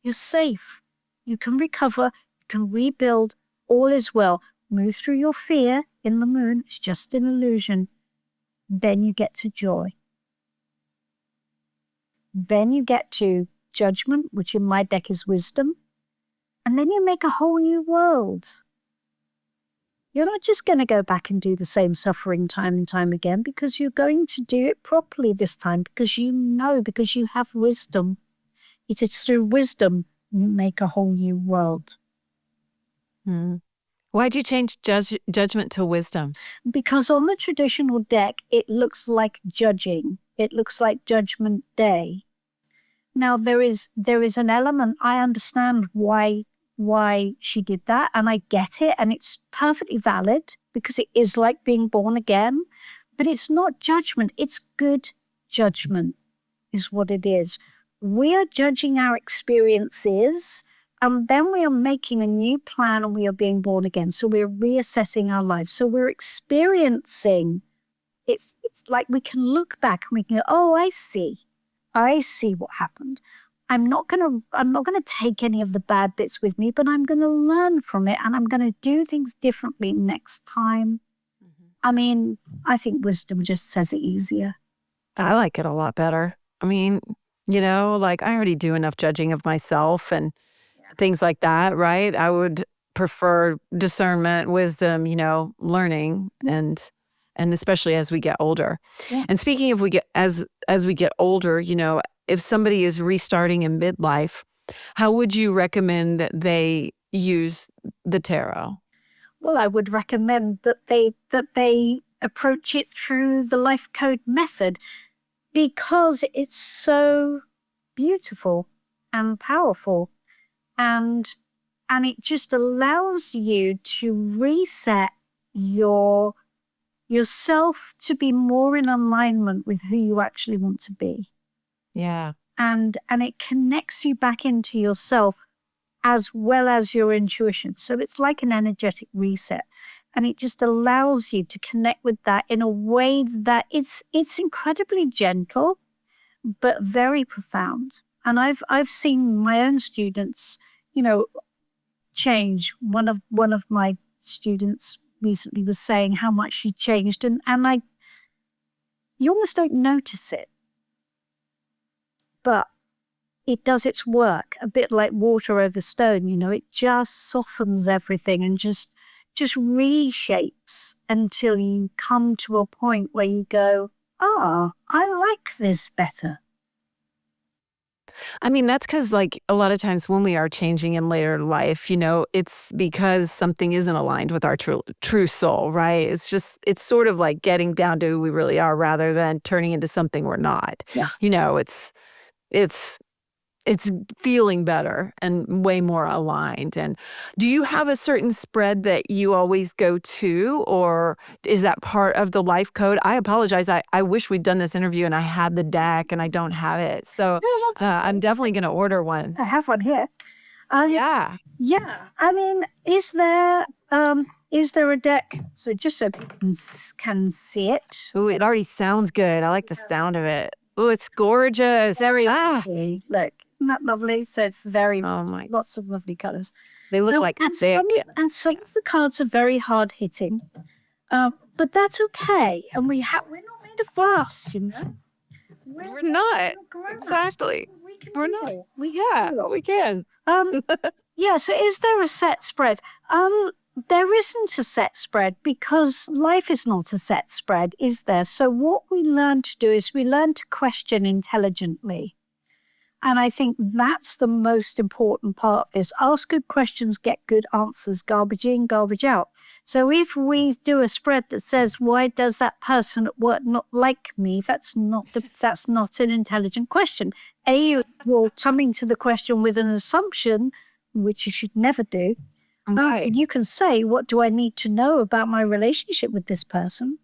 You're safe. You can recover. You can rebuild. All is well. Move through your fear in the Moon. It's just an illusion. Then you get to joy. Then you get to Judgment, which in my deck is Wisdom. And then you make a whole new world. You're not just going to go back and do the same suffering time and time again, because you're going to do it properly this time, because you know, because you have wisdom. It is through wisdom you make a whole new world. Why'd you change Judgment to Wisdom? Because on the traditional deck, it looks like judging. It looks like Judgment Day. Now, there is an element, I understand why she did that, and I get it, and it's perfectly valid, because it is like being born again, but it's not judgment, it's good judgment is what it is. We are judging our experiences, and then we are making a new plan, and we are being born again, so we're reassessing our lives, so we're experiencing. It's like we can look back and we can go, oh, I see what happened. I'm not gonna take any of the bad bits with me, but I'm gonna learn from it, and I'm gonna do things differently next time. I mean, I think wisdom just says it easier. I like it a lot better. I mean, like I already do enough judging of myself and things like that, right? I would prefer discernment, wisdom, learning, and especially as we get older. Yeah. And speaking of as we get older, if somebody is restarting in midlife, how would you recommend that they use the tarot? Well, I would recommend that they approach it through the life code method, because it's so beautiful and powerful, and it just allows you to reset yourself to be more in alignment with who you actually want to be. Yeah. And it connects you back into yourself as well as your intuition. So it's like an energetic reset. And it just allows you to connect with that in a way that it's incredibly gentle, but very profound. And I've seen my own students, change. One of my students recently was saying how much she changed, and you almost don't notice it, but it does its work, a bit like water over stone. It just softens everything and just reshapes until you come to a point where you go, I like this better. I mean, that's because, like, a lot of times when we are changing in later life, it's because something isn't aligned with our true soul, right? It's sort of like getting down to who we really are rather than turning into something we're not. Yeah. It's it's feeling better and way more aligned. And do you have a certain spread that you always go to, or is that part of the life code? I apologize. I wish we'd done this interview and I had the deck and I don't have it. So Yeah, that's I'm definitely going to order one. I have one here. Yeah. Yeah. I mean, is there a deck? So just so people can see it. Ooh, it already sounds good. I like the sound of it. Ooh, it's gorgeous. Very lovely. Look, isn't that lovely? So it's very Oh my, lots of lovely colors. they look Now, like and thick. some of the cards are very hard hitting, but that's okay. And we're not made of glass, you know. We're not. Grown-ups. Exactly. We can We're feel. not. We Yeah, feel. we can. Yeah, so is there a set spread? There isn't a set spread because life is not a set spread, is there? So what we learn to do is we learn to question intelligently. And I think that's the most important part of this. Ask good questions, get good answers, garbage in, garbage out. So if we do a spread that says, why does that person at work not like me? That's not an intelligent question. You're coming to the question with an assumption, which you should never do. Right. You can say, what do I need to know about my relationship with this person?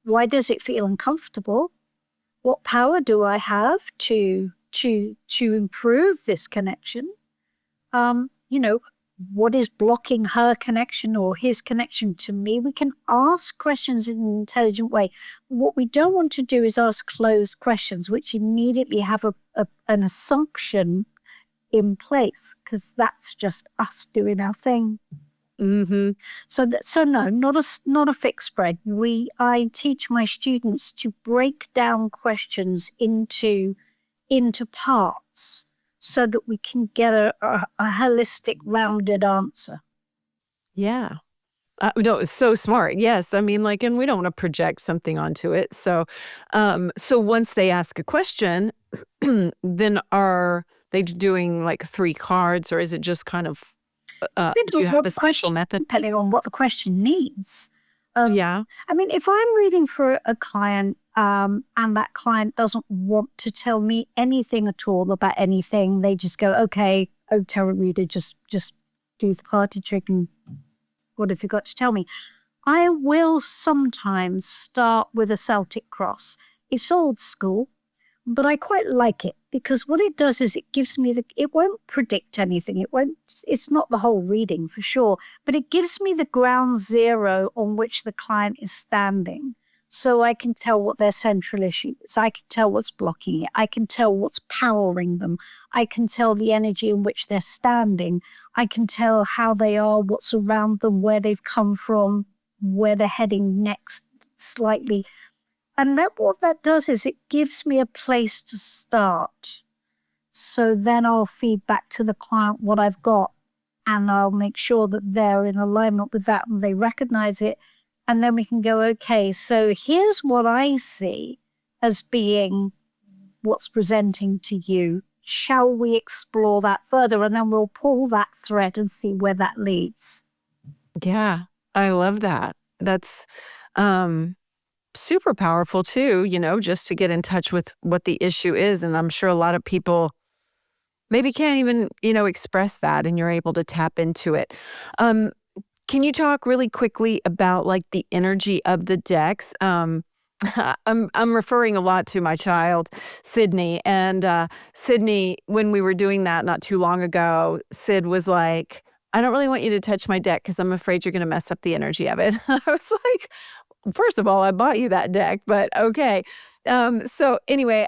Why does it feel uncomfortable? What power do I have to improve this connection? What is blocking her connection or his connection to me? We can ask questions in an intelligent way. What we don't want to do is ask closed questions, which immediately have an assumption in place, because that's just us doing our thing. Mm-hmm. So no, not a fixed spread. I teach my students to break down questions into parts so that we can get a holistic, rounded answer. Yeah. No, it's so smart. Yes. I mean, and we don't want to project something onto it. So, so once they ask a question, then are they doing 3 cards, or is it just kind of, do you have a special method? Depending on what the question needs. Yeah. I mean, if I'm reading for a client, and that client doesn't want to tell me anything at all about anything, they just go, okay, oh, tarot reader, just do the party trick and what have you got to tell me? I will sometimes start with a Celtic Cross. It's old school, but I quite like it because what it does is it gives me it won't predict anything. It's not the whole reading for sure, but it gives me the ground zero on which the client is standing. So I can tell what their central issue is. I can tell what's blocking it. I can tell what's powering them. I can tell the energy in which they're standing. I can tell how they are, what's around them, where they've come from, where they're heading next slightly. And what that does is it gives me a place to start. So then I'll feed back to the client what I've got, and I'll make sure that they're in alignment with that and they recognize it. And then we can go, okay, so here's what I see as being what's presenting to you. Shall we explore that further? And then we'll pull that thread and see where that leads. Yeah. I love that. That's super powerful too, just to get in touch with what the issue is. And I'm sure a lot of people maybe can't even, express that, and you're able to tap into it. Can you talk really quickly about the energy of the decks? I'm referring a lot to my child, Sydney. And Sydney, when we were doing that not too long ago, Sid was like, I don't really want you to touch my deck because I'm afraid you're going to mess up the energy of it. I was like, first of all, I bought you that deck, but okay. So anyway,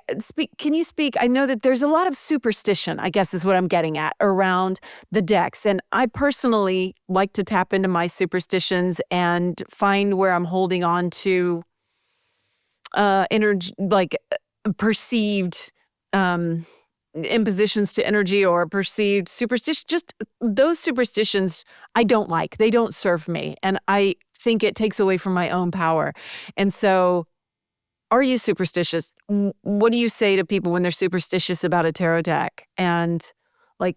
can you speak? I know that there's a lot of superstition, I guess is what I'm getting at, around the decks. And I personally like to tap into my superstitions and find where I'm holding on to energy, perceived impositions to energy or perceived superstition. Just those superstitions I don't like. They don't serve me. And I think it takes away from my own power. And so, are you superstitious? What do you say to people when they're superstitious about a tarot deck? And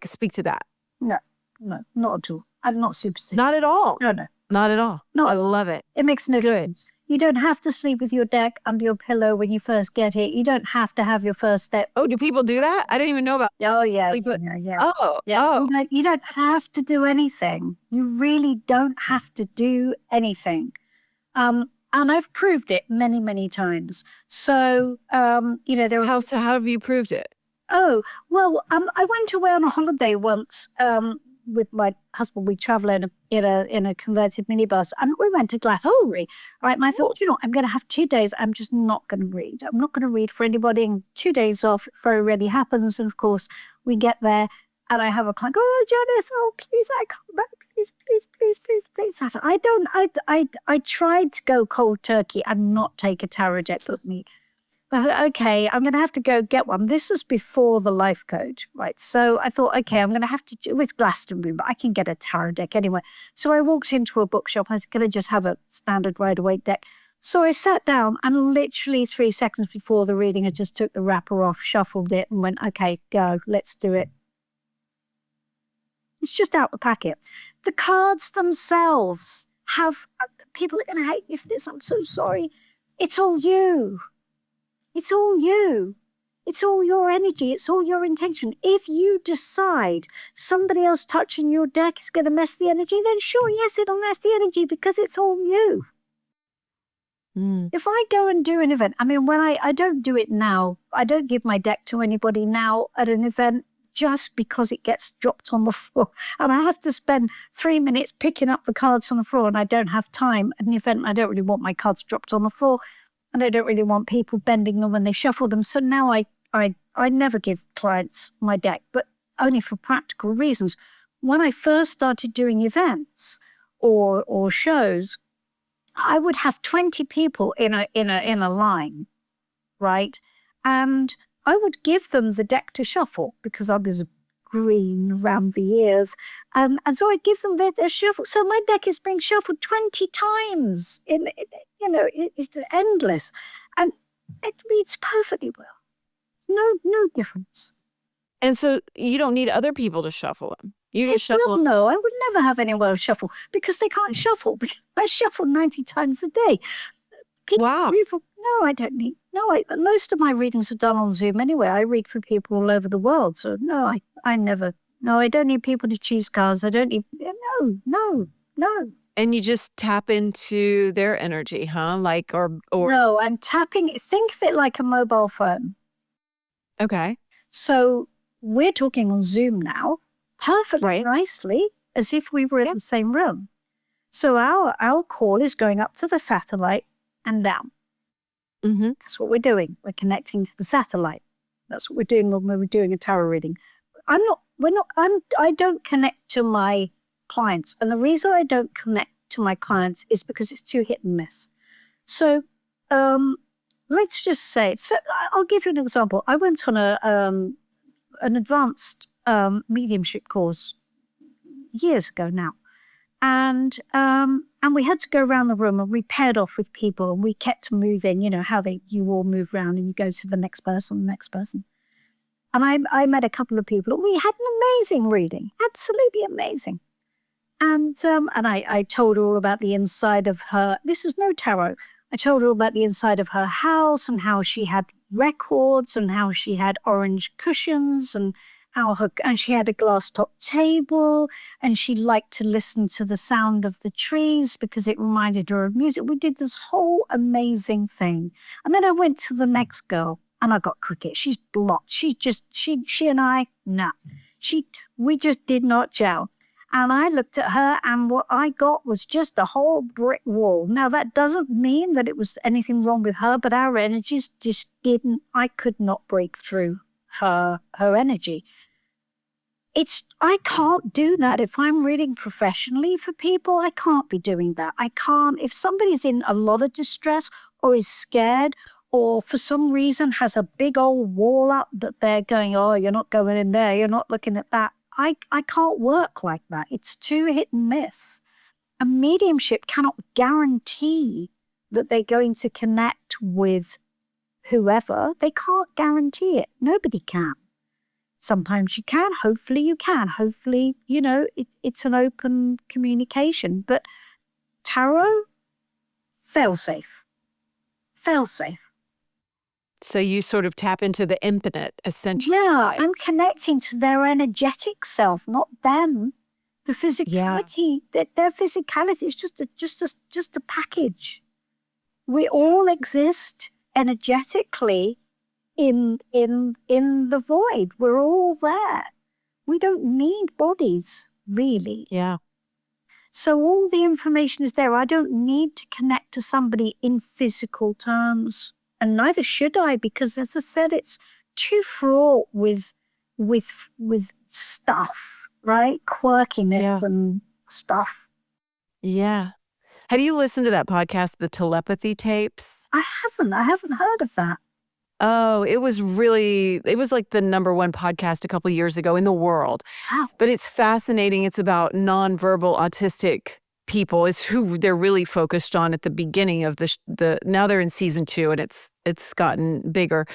speak to that. No, not at all. I'm not superstitious. Not at all. No. Not at all. No. I love it. It makes no difference. You don't have to sleep with your deck under your pillow when you first get it. You don't have to have your first step. Oh, do people do that? I didn't even know about. Oh, yeah. Sleep with- Yeah. Oh, Yeah. oh. You don't have to do anything. You really don't have to do anything. And I've proved it many, many times. So, there are. So how have you proved it? Oh, well, I went away on a holiday once with my husband. We traveled in a converted minibus, and we went to Glastonbury, right? And I thought, I'm going to have 2 days. I'm just not going to read. I'm not going to read for anybody. And 2 days off very rarely happens. And of course, we get there, and I have a client go, "Oh, Janis, oh, please, I can't back. Please, please, please, please, please." I tried to go cold turkey and not take a tarot deck with me. Okay, I'm going to have to go get one. This was before the life coach, right? So I thought, okay, I'm going to have to, it's Glastonbury, but I can get a tarot deck anyway. So I walked into a bookshop. I was going to just have a standard Rider-Waite deck. So I sat down, and literally 3 seconds before the reading, I just took the wrapper off, shuffled it, and went, okay, go, let's do it. It's just out the packet. The cards themselves have, people are going to hate me for this. I'm so sorry. It's all you. It's all you. It's all your energy. It's all your intention. If you decide somebody else touching your deck is going to mess the energy, then sure, yes, it'll mess the energy because it's all you. If I go and do an event, I mean, when I don't do it now, I don't give my deck to anybody now at an event just because it gets dropped on the floor. And I have to spend 3 minutes picking up the cards on the floor, and I don't have time at an event. I don't really want my cards dropped on the floor. And I don't really want people bending them when they shuffle them. So now I never give clients my deck, but only for practical reasons. When I first started doing events or shows, I would have 20 people in a line, right? And I would give them the deck to shuffle because I was green around the ears. And so I'd give them their shuffle. So my deck is being shuffled 20 times. It's endless. And it reads perfectly well. No difference. And so you don't need other people to shuffle them. You just shuffle. No, I would never have anyone else shuffle because they can't shuffle. I shuffle 90 times a day. Wow. No, I don't need. Most of my readings are done on Zoom anyway. I read for people all over the world. So no, I never. No, I don't need people to choose cards. I don't need. No. And you just tap into their energy, huh? Or. No, I'm tapping. Think of it like a mobile phone. Okay. So we're talking on Zoom now, perfectly nicely, as if we were in the same room. So our call is going up to the satellite and down. Mm-hmm. That's what we're doing. We're connecting to the satellite. That's what we're doing when we're doing a tarot reading. I don't connect to my clients. And the reason I don't connect to my clients is because it's too hit and miss. So let's just say, I'll give you an example. I went on an advanced mediumship course years ago now. And we had to go around the room, and we paired off with people, and we kept moving, how you all move around and you go to the next person. And I met a couple of people, and we had an amazing reading, absolutely amazing. And I told her all about the inside of her, this is no tarot. I told her all about the inside of her house and how she had records and how she had orange cushions and and she had a glass top table, and she liked to listen to the sound of the trees because it reminded her of music. We did this whole amazing thing. And then I went to the next girl, and I got cricket. She's blocked. She and I, nah. We just did not gel. And I looked at her, and what I got was just a whole brick wall. Now, that doesn't mean that it was anything wrong with her, but our energies just didn't, I could not break through her energy. I can't do that. If I'm reading professionally for people, I can't be doing that. I can't, if somebody's in a lot of distress or is scared or for some reason has a big old wall up that they're going, oh, you're not going in there, you're not looking at that. I can't work like that. It's too hit and miss. A mediumship cannot guarantee that they're going to connect with whoever. They can't guarantee it. Nobody can. Sometimes you can. Hopefully you can. Hopefully, it's an open communication. But tarot, fail safe. fail-safe. So you sort of tap into the infinite, essentially. Yeah, I'm connecting to their energetic self, not them. The physicality, their physicality is just a package. We all exist energetically in the void. We're all there. We don't need bodies, really. Yeah. So all the information is there. I don't need to connect to somebody in physical terms, and neither should I, because as I said, it's too fraught with stuff, right? Quirkiness and stuff. Yeah. Have you listened to that podcast, The Telepathy Tapes? I haven't heard of that. Oh, it was like the #1 podcast a couple years ago in the world. Wow. But it's fascinating. It's about nonverbal autistic people. It's who they're really focused on at the beginning of the now they're in season 2 and it's gotten bigger.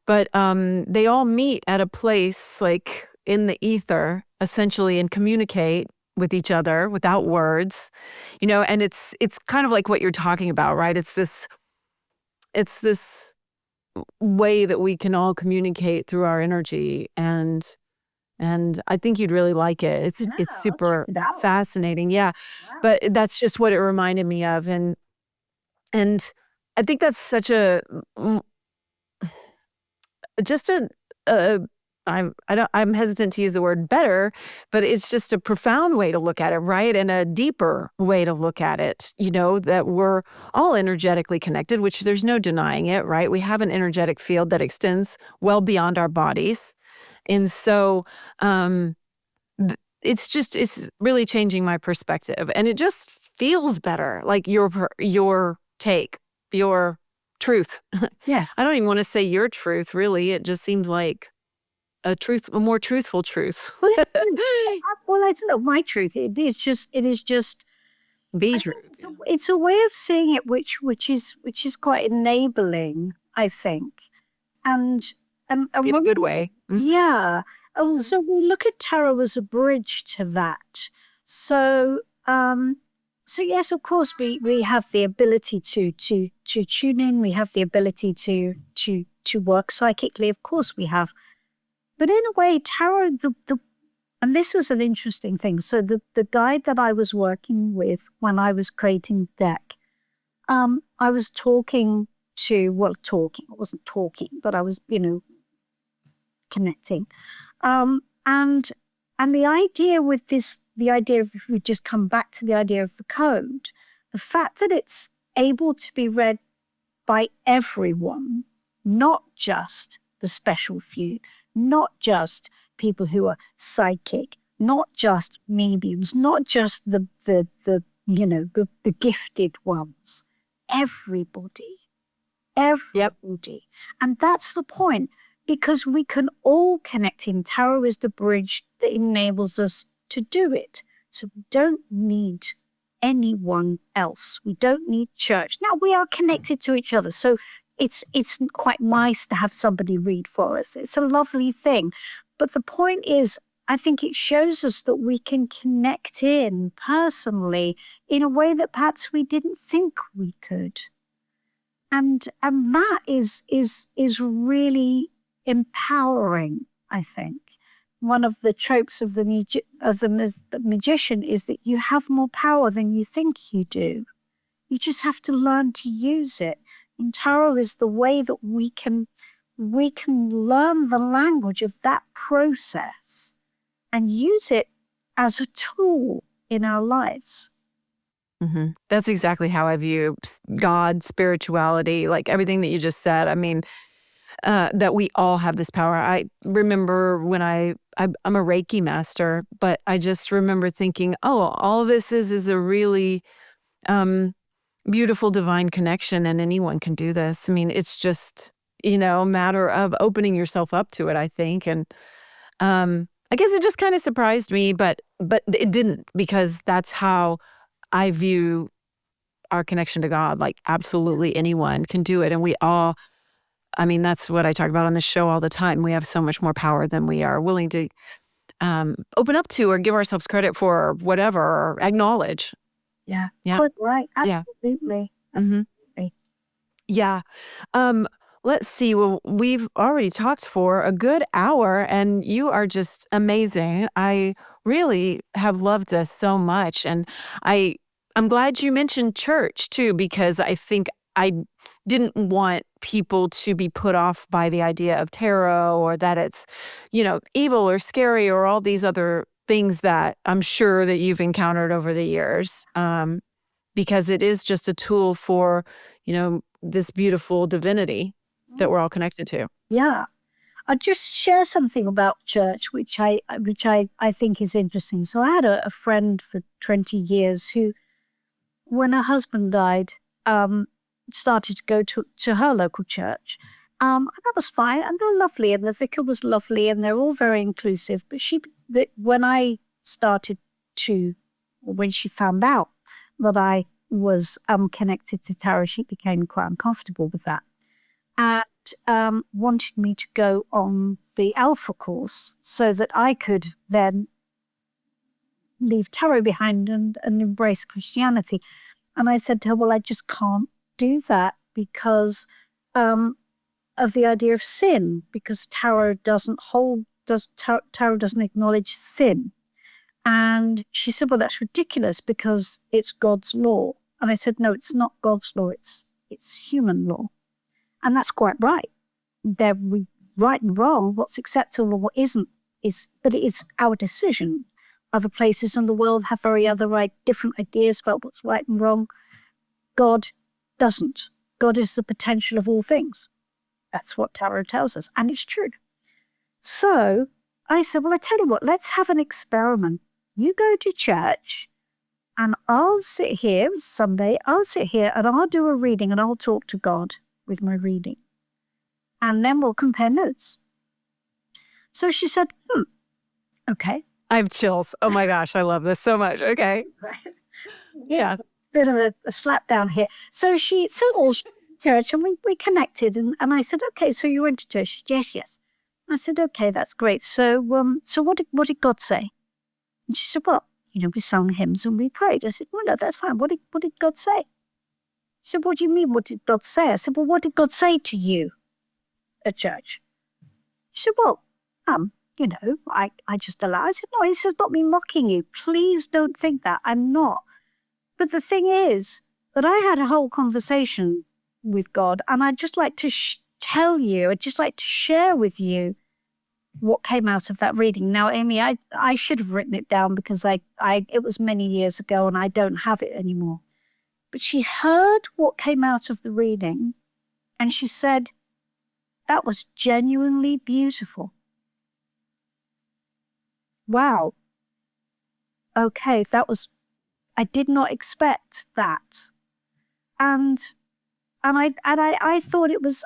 But they all meet at a place like in the ether essentially and communicate with each other without words. And it's kind of like what you're talking about, right? It's this way that we can all communicate through our energy, and I think you'd really like it. It's Yeah, I'll super check it out. fascinating. Yeah. Wow. But that's just what it reminded me of, and I think that's such a just a I'm hesitant to use the word better, but it's just a profound way to look at it, right? And a deeper way to look at it, that we're all energetically connected, which there's no denying it, right? We have an energetic field that extends well beyond our bodies. And so it's really changing my perspective, and it just feels better, like your take, your truth. Yes. I don't even want to say your truth, really. It just seems like a more truthful truth. Well, I don't know my truth. It is just Be I true. think it's a way of seeing it which is quite enabling, I think. And In a when good we- way. Yeah. So we look at tarot as a bridge to that. So yes, of course we have the ability to tune in, we have the ability to work psychically, of course we have. But in a way, tarot, and this was an interesting thing. So the guide that I was working with when I was creating the deck, I was talking, I wasn't talking, but I was, connecting. And the idea with this, if we just come back to the idea of the code, the fact that it's able to be read by everyone, not just the special few, not just people who are psychic, not just mediums, not just the gifted ones. Everybody. And that's the point, because we can all connect in. Tarot is the bridge that enables us to do it. So we don't need anyone else. We don't need church. Now, we are connected to each other, so it's quite nice to have somebody read for us. It's a lovely thing. But the point is, I think it shows us that we can connect in personally in a way that perhaps we didn't think we could. And that is really empowering, I think. One of the tropes of the magician is that you have more power than you think you do. You just have to learn to use it. And tarot is the way that we can learn the language of that process and use it as a tool in our lives. Mm-hmm. That's exactly how I view God, spirituality, like everything that you just said. I mean, that we all have this power. I remember when I'm a Reiki master, but I just remember thinking, oh, all this is a really beautiful divine connection, and anyone can do this. I mean, it's just, a matter of opening yourself up to it, I think. And I guess it just kind of surprised me, but it didn't, because that's how I view our connection to God. Like, absolutely anyone can do it. And we all, I mean, that's what I talk about on this show all the time. We have so much more power than we are willing to open up to, or give ourselves credit for, or whatever, or acknowledge. Yeah. Yeah. Quite right. Absolutely. Yeah. Mm-hmm. Yeah. Um, let's see. Well, we've already talked for a good hour and you are just amazing. I really have loved this so much. And I I'm glad you mentioned church too, because I think I didn't want people to be put off by the idea of tarot or that it's, evil or scary or all these other things that I'm sure that you've encountered over the years. Because it is just a tool for, this beautiful divinity that we're all connected to. Yeah. I'll just share something about church, which I think is interesting. So I had a friend for 20 years who, when her husband died, um, started to go to her local church. And that was fine, and they're lovely, and the vicar was lovely, and they're all very inclusive. But when I started to, or when she found out that I was connected to tarot, she became quite uncomfortable with that, and wanted me to go on the Alpha course so that I could then leave tarot behind and embrace Christianity. And I said to her, well, I just can't do that because of the idea of sin, because tarot tarot doesn't acknowledge sin. And she said, well, that's ridiculous because it's God's law. And I said, no, it's not God's law, it's human law. And that's quite right. Right and wrong, what's acceptable and what isn't, but it is our decision. Other places in the world have different ideas about what's right and wrong. God doesn't. God is the potential of all things. That's what tarot tells us, and it's true. So I said, well, I tell you what, let's have an experiment. You go to church, and I'll sit here Sunday, and I'll do a reading, and I'll talk to God with my reading. And then we'll compare notes. So she said, okay. I have chills. Oh my gosh, I love this so much. Okay. Yeah. Bit of a slap down here. So she church, and we connected, and I said, okay, so you went to church? She said, yes. I said, okay, that's great. So so what did God say? And she said, well, we sung hymns and we prayed. I said, well, no, that's fine. What did God say? She said, what do you mean, what did God say? I said, well, what did God say to you at church? She said, well, I just allow. I said, no, this is not me mocking you. Please don't think that. I'm not. But the thing is that I had a whole conversation with God, and I'd just like to tell you, I'd just like to share with you what came out of that reading. Now, Amy, I should have written it down because it was many years ago and I don't have it anymore. But she heard what came out of the reading, and she said, that was genuinely beautiful. Wow. Okay, I did not expect that. And I thought it was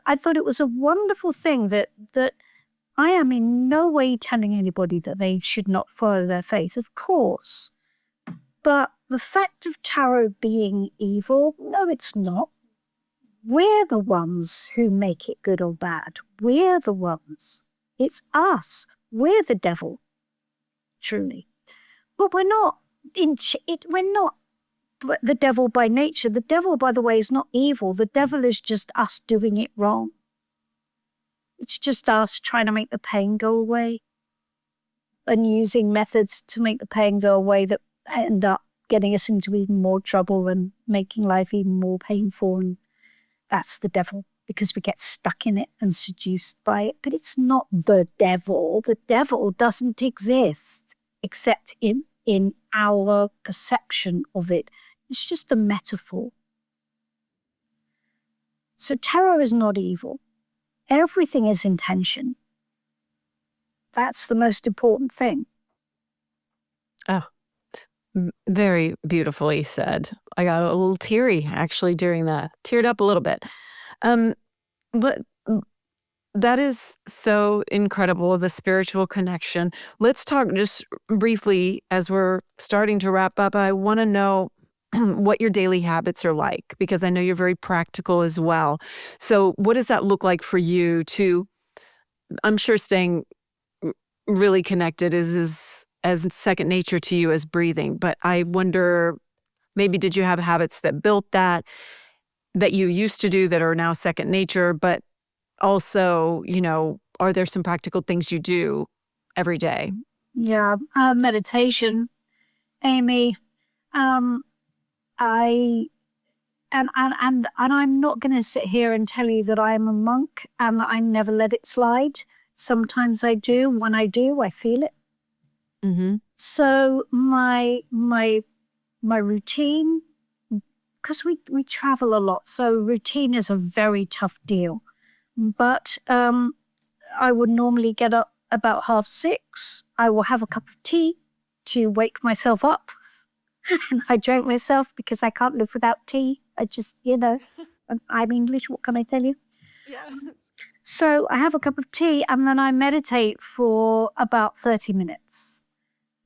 a wonderful thing that I am in no way telling anybody that they should not follow their faith, of course. But the fact of tarot being evil, no, it's not. We're the ones who make it good or bad. We're the ones. It's us. We're the devil, truly. But we're not the devil by nature. The devil, by the way, is not evil. The devil is just us doing it wrong. It's just us trying to make the pain go away and using methods to make the pain go away that end up getting us into even more trouble and making life even more painful. And that's the devil, because we get stuck in it and seduced by it. But it's not the devil. The devil doesn't exist except in our perception of it. It's just a metaphor. So tarot is not evil. Everything is intention. That's the most important thing. Oh, very beautifully said. I got a little teary actually during that. Teared up a little bit. But that is so incredible, the spiritual connection. Let's talk just briefly as we're starting to wrap up. I want to know what your daily habits are like, because I know you're very practical as well. So what does that look like for you to, I'm sure staying really connected is as second nature to you as breathing, but I wonder, maybe did you have habits that built that? that you used to do that are now second nature, but also, are there some practical things you do every day? Yeah, meditation, Amy. Um, I and I'm not going to sit here and tell you that I am a monk and that I never let it slide. Sometimes I do. When I do, I feel it. Mm-hmm. So my routine, because we travel a lot, so routine is a very tough deal. But I would normally get up about 6:30. I will have a cup of tea to wake myself up. And I drink myself because I can't live without tea. I just, I'm English. What can I tell you? Yeah. So I have a cup of tea and then I meditate for about 30 minutes.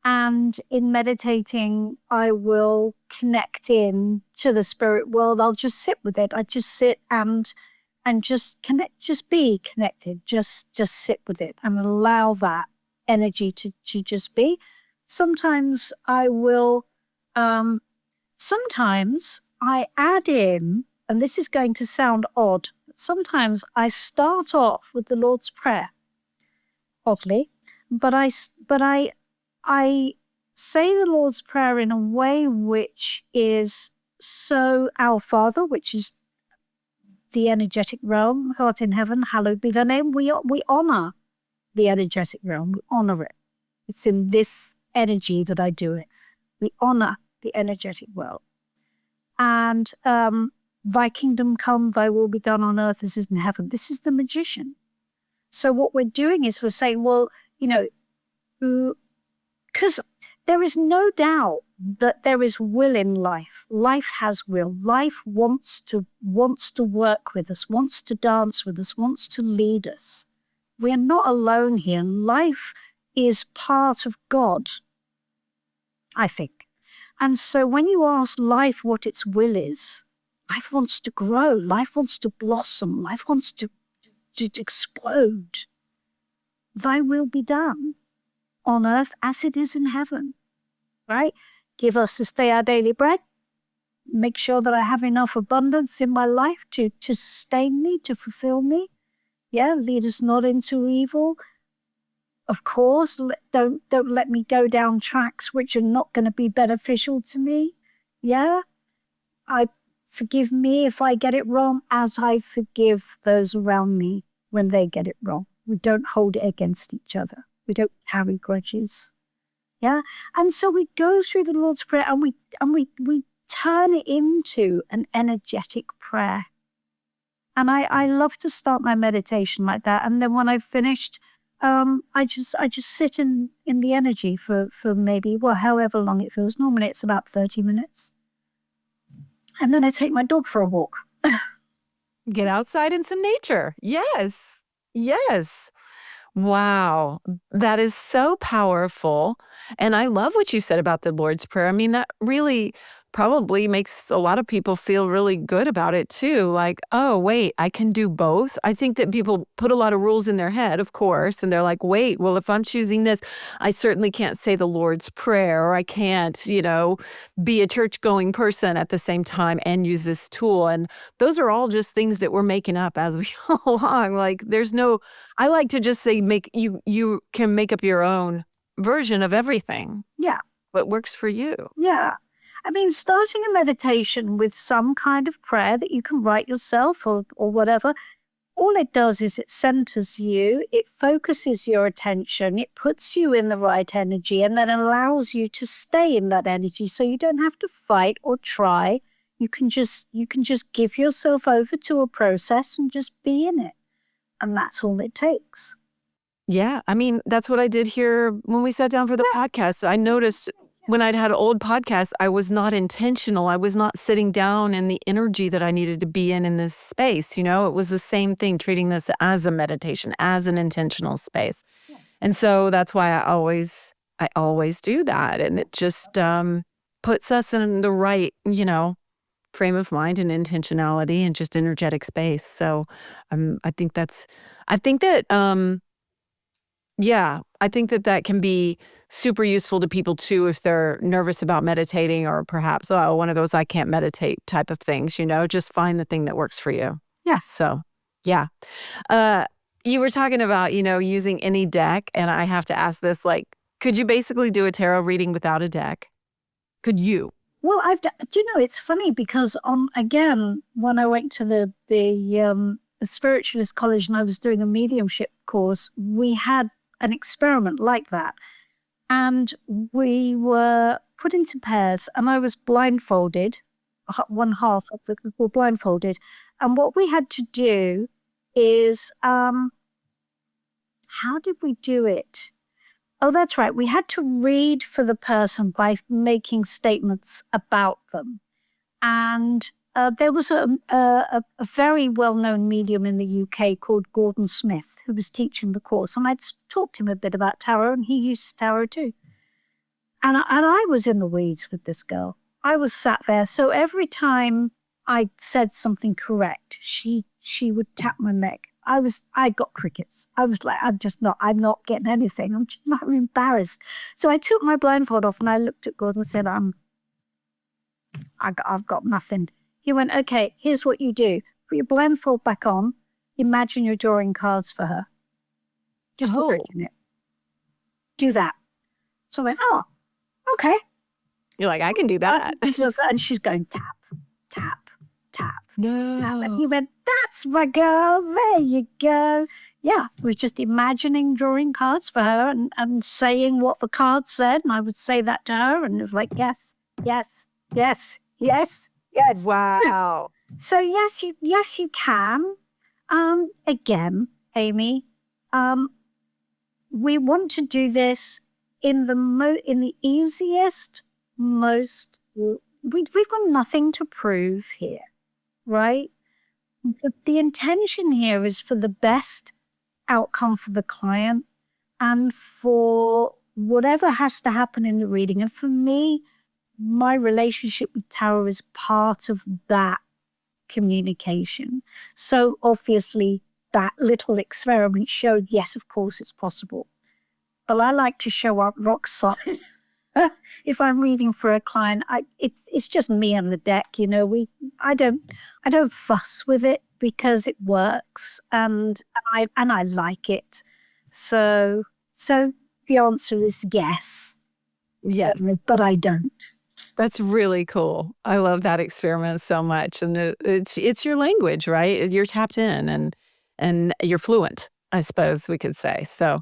And in meditating, I will connect in to the spirit world. I'll just sit with it. I just sit and just connect, just be connected, just sit with it and allow that energy to just be. Sometimes I will, sometimes I add in, and this is going to sound odd, but sometimes I start off with the Lord's Prayer, oddly, but I say the Lord's Prayer in a way which is so Our Father, which is the energetic realm, who art in heaven, hallowed be thy name. We honor the energetic realm. We honor it. It's in this energy that I do it. We honor the energetic world. And thy kingdom come, thy will be done on earth as it is in heaven. This is the magician. So what we're doing is we're saying, well, because there is no doubt that there is will in life. Life has will. Life wants to work with us, wants to dance with us, wants to lead us. We're not alone here. Life is part of God, I think. And so when you ask life what its will is, life wants to grow, life wants to blossom, life wants to explode. Thy will be done on earth as it is in heaven, right? Give us this day our daily bread. Make sure that I have enough abundance in my life to sustain me, to fulfill me. Yeah, lead us not into evil. Of course, don't let me go down tracks which are not going to be beneficial to me. Yeah, forgive me if I get it wrong, as I forgive those around me when they get it wrong. We don't hold it against each other. We don't carry grudges. Yeah, and so we go through the Lord's Prayer and we turn it into an energetic prayer. And I love to start my meditation like that. And then when I've finished, I just sit in the energy for maybe, however long it feels. Normally it's about 30 minutes. And then I take my dog for a walk. Get outside in some nature. Yes. Yes. Wow. That is so powerful. And I love what you said about the Lord's Prayer. I mean, that really probably makes a lot of people feel really good about it too. Like, oh, wait, I can do both. I think that people put a lot of rules in their head, of course, and they're like, wait, well, if I'm choosing this, I certainly can't say the Lord's Prayer, or I can't, be a church going person at the same time and use this tool. And those are all just things that we're making up as we go along. Like, I like to just say you can make up your own version of everything. Yeah. What works for you. Yeah. I mean, starting a meditation with some kind of prayer that you can write yourself or whatever, all it does is it centers you, it focuses your attention, it puts you in the right energy, and then allows you to stay in that energy so you don't have to fight or try. You can just give yourself over to a process and just be in it. And that's all it takes. Yeah. I mean, that's what I did here when we sat down for the podcast. I noticed when I'd had old podcasts, I was not intentional. I was not sitting down in the energy that I needed to be in this space. It was the same thing, treating this as a meditation, as an intentional space. Yeah. And so that's why I always do that. And it just puts us in the right, frame of mind and intentionality and just energetic space. So I think that Yeah, I think that that can be super useful to people too if they're nervous about meditating or perhaps, oh, one of those I can't meditate type of things, just find the thing that works for you. Yeah. So, yeah. Uh, you were talking about, using any deck, and I have to ask this, like, could you basically do a tarot reading without a deck? Could you? Well, do you know, it's funny because again, when I went to the spiritualist college and I was doing a mediumship course, we had an experiment like that. And we were put into pairs and I was blindfolded. One half of the group were blindfolded. And what we had to do is, how did we do it? Oh, that's right. We had to read for the person by making statements about them. And there was a very well-known medium in the UK called Gordon Smith, who was teaching the course. And I'd talked to him a bit about tarot, and he uses tarot too. And I was in the weeds with this girl. I was sat there. So every time I said something correct, she would tap my neck. I got crickets. I was like, I'm not getting anything. I'm just not embarrassed. So I took my blindfold off and I looked at Gordon and said, I've got nothing. He went, okay, here's what you do. Put your blindfold back on. Imagine you're drawing cards for her. Just imagine it. Do that. So I went, oh, okay. You're like, I can do that. And she's going, tap, tap, tap. No. And he went, that's my girl. There you go. Yeah, I was just imagining drawing cards for her and saying what the card said. And I would say that to her. And it was like, yes, yes, yes, yes, yes. Wow. So yes, you can. Again, Amy, we want to do this in the easiest, most. We've got nothing to prove here, right? The intention here is for the best outcome for the client and for whatever has to happen in the reading. And for me, my relationship with tarot is part of that communication. So obviously that little experiment showed, yes, of course it's possible. But I like to show up rock solid. If I'm reading for a client, it's just me and the deck, I don't fuss with it because it works and I like it. So the answer is yes. Yes. But I don't. That's really cool. I love that experiment so much. And it's your language, right? You're tapped in and you're fluent, I suppose we could say. So,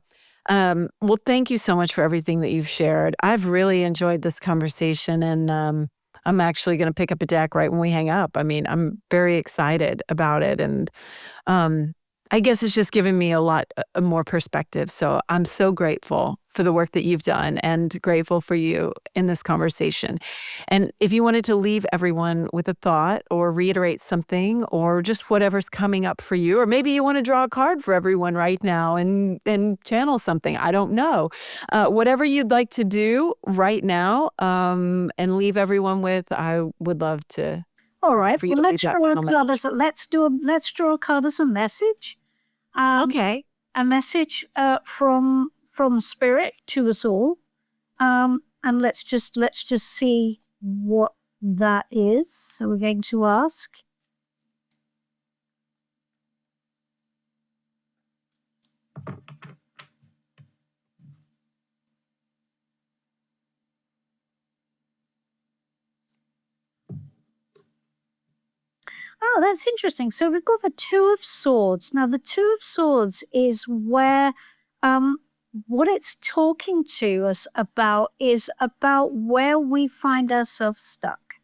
well, thank you so much for everything that you've shared. I've really enjoyed this conversation, and I'm actually going to pick up a deck right when we hang up. I mean, I'm very excited about it, and I guess it's just given me a lot more perspective. So I'm so grateful for the work that you've done and grateful for you in this conversation. And if you wanted to leave everyone with a thought or reiterate something or just whatever's coming up for you, or maybe you want to draw a card for everyone right now and channel something, I don't know. Whatever you'd like to do right now and leave everyone with, I would love to. All right. Well, let's draw a card as a message. Okay. A message from spirit to us all. And let's just see what that is. So we're going to ask. Oh, that's interesting. So we've got the Two of Swords. Now, the Two of Swords is where what it's talking to us about is about where we find ourselves stuck.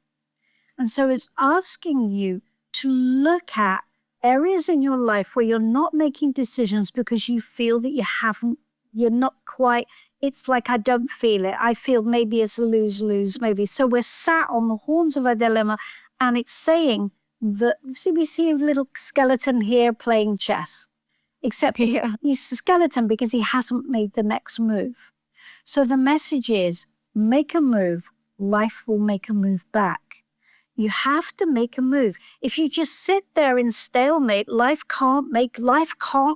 And so it's asking you to look at areas in your life where you're not making decisions because you feel that you're not quite, it's like, I don't feel it. I feel maybe it's a lose-lose, maybe. So we're sat on the horns of a dilemma, and it's saying that, see, we see a little skeleton here playing chess, except he's a skeleton because he hasn't made the next move. So the message is, make a move, life will make a move back. You have to make a move. If you just sit there in stalemate, life can't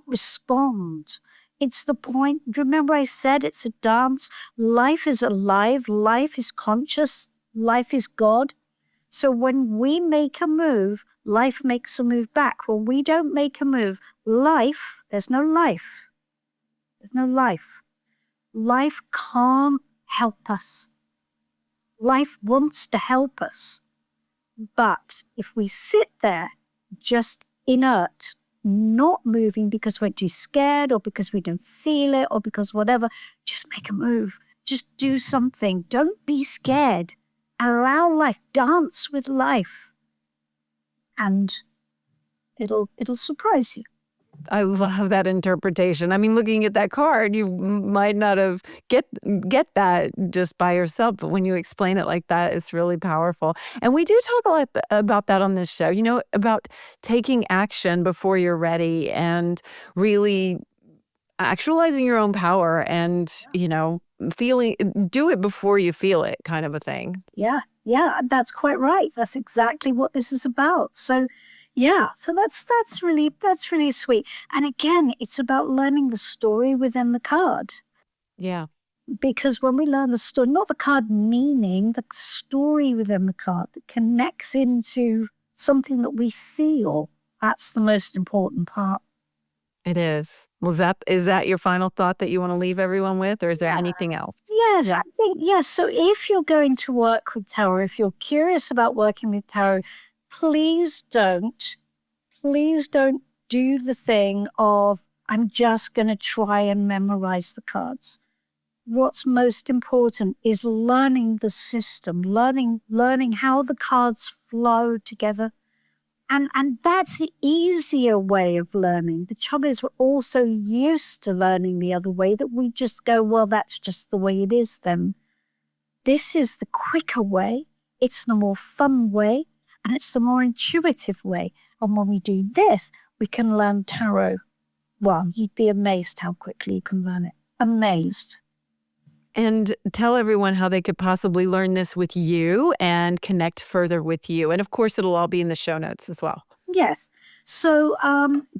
respond. It's the point. Remember I said it's a dance. Life is alive. Life is conscious. Life is God. So when we make a move, life makes a move back. When we don't make a move, there's no life. There's no life. Life can't help us. Life wants to help us. But if we sit there just inert, not moving because we're too scared or because we don't feel it or because whatever, just make a move. Just do something. Don't be scared. Allow life. Dance with life. And it'll surprise you. I love that interpretation. I mean, looking at that card, you might not have get that just by yourself, but when you explain it like that, it's really powerful. And we do talk a lot about that on this show, about taking action before you're ready and really actualizing your own power and, feeling, do it before you feel it kind of a thing. Yeah, that's quite right. That's exactly what this is about. So yeah, so that's really sweet. And again, it's about learning the story within the card. Yeah. Because when we learn the story, not the card meaning, the story within the card that connects into something that we feel, that's the most important part. It is. Is that your final thought that you want to leave everyone with, or is there anything else? Yes, I think, yes. So if you're going to work with tarot, if you're curious about working with tarot, please don't do the thing of, I'm just going to try and memorize the cards. What's most important is learning the system, learning how the cards flow together. And that's the easier way of learning. The trouble is we're all so used to learning the other way that we just go, well, that's just the way it is then. This is the quicker way. It's the more fun way. And it's the more intuitive way. And when we do this, we can learn tarot. Well, you'd be amazed how quickly you can learn it. Amazed. And tell everyone how they could possibly learn this with you and connect further with you. And of course, it'll all be in the show notes as well. Yes. So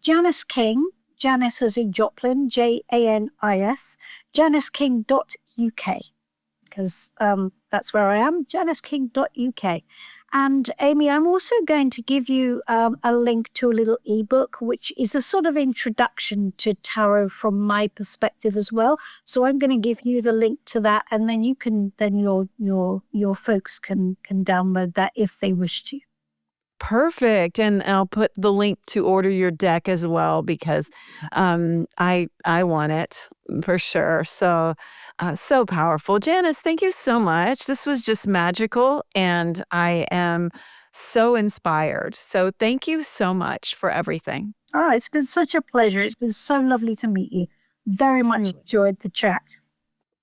Janis King, Janis as in Joplin, Janis, janisking.uk, because that's where I am, janisking.uk. And Amy, I'm also going to give you a link to a little ebook, which is a sort of introduction to tarot from my perspective as well. So I'm going to give you the link to that, and then your folks can download that if they wish to. Perfect. And I'll put the link to order your deck as well, because I want it for sure. So so powerful. Janis, thank you so much. This was just magical, and I am so inspired. So thank you so much for everything. Oh, it's been such a pleasure. It's been so lovely to meet you. Very much enjoyed the chat.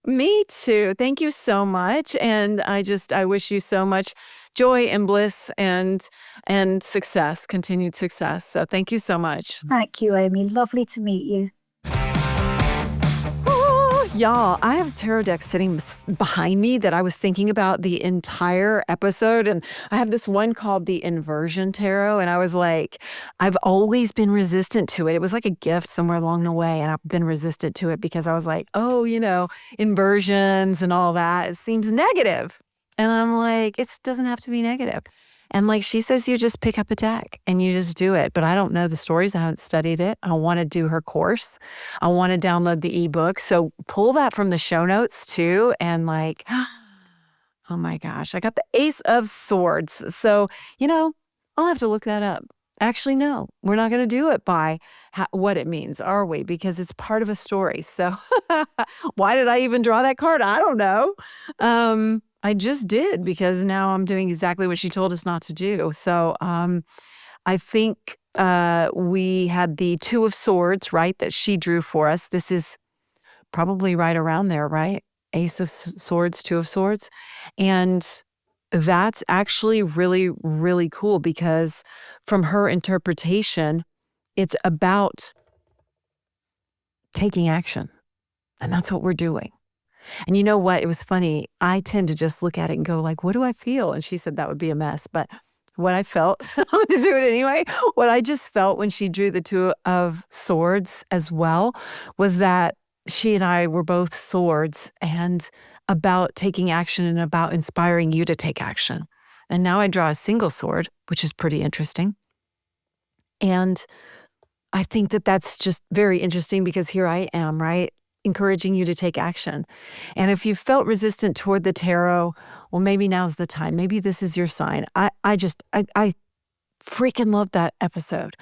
Me too. Thank you so much. And I wish you so much joy and bliss and success, continued success. So thank you so much. Thank you, Amy. Lovely to meet you. Y'all, I have a tarot deck sitting behind me that I was thinking about the entire episode. And I have this one called the Inversion Tarot. And I was like, I've always been resistant to it. It was like a gift somewhere along the way. And I've been resistant to it because I was like, oh, inversions and all that. It seems negative. And I'm like, it doesn't have to be negative. And like she says, you just pick up a deck and you just do it. But I don't know the stories. I haven't studied it. I want to do her course. I want to download the ebook. So pull that from the show notes too. And like, oh my gosh, I got the Ace of Swords. So, I'll have to look that up. Actually, no, we're not going to do it by what it means, are we? Because it's part of a story. So why did I even draw that card? I don't know. I just did, because now I'm doing exactly what she told us not to do. So I think we had the Two of Swords, right, that she drew for us. This is probably right around there, right? Ace of Swords, Two of Swords. And that's actually really, really cool, because from her interpretation, it's about taking action. And that's what we're doing. And you know what? It was funny. I tend to just look at it and go like, what do I feel? And she said that would be a mess. But what I felt, I'm going to do it anyway. What I just felt when she drew the Two of Swords as well was that she and I were both swords and about taking action and about inspiring you to take action. And now I draw a single sword, which is pretty interesting. And I think that that's just very interesting because here I am, right? Encouraging you to take action. And if you felt resistant toward the tarot, well, maybe now's the time. Maybe this is your sign. I freaking loved that episode.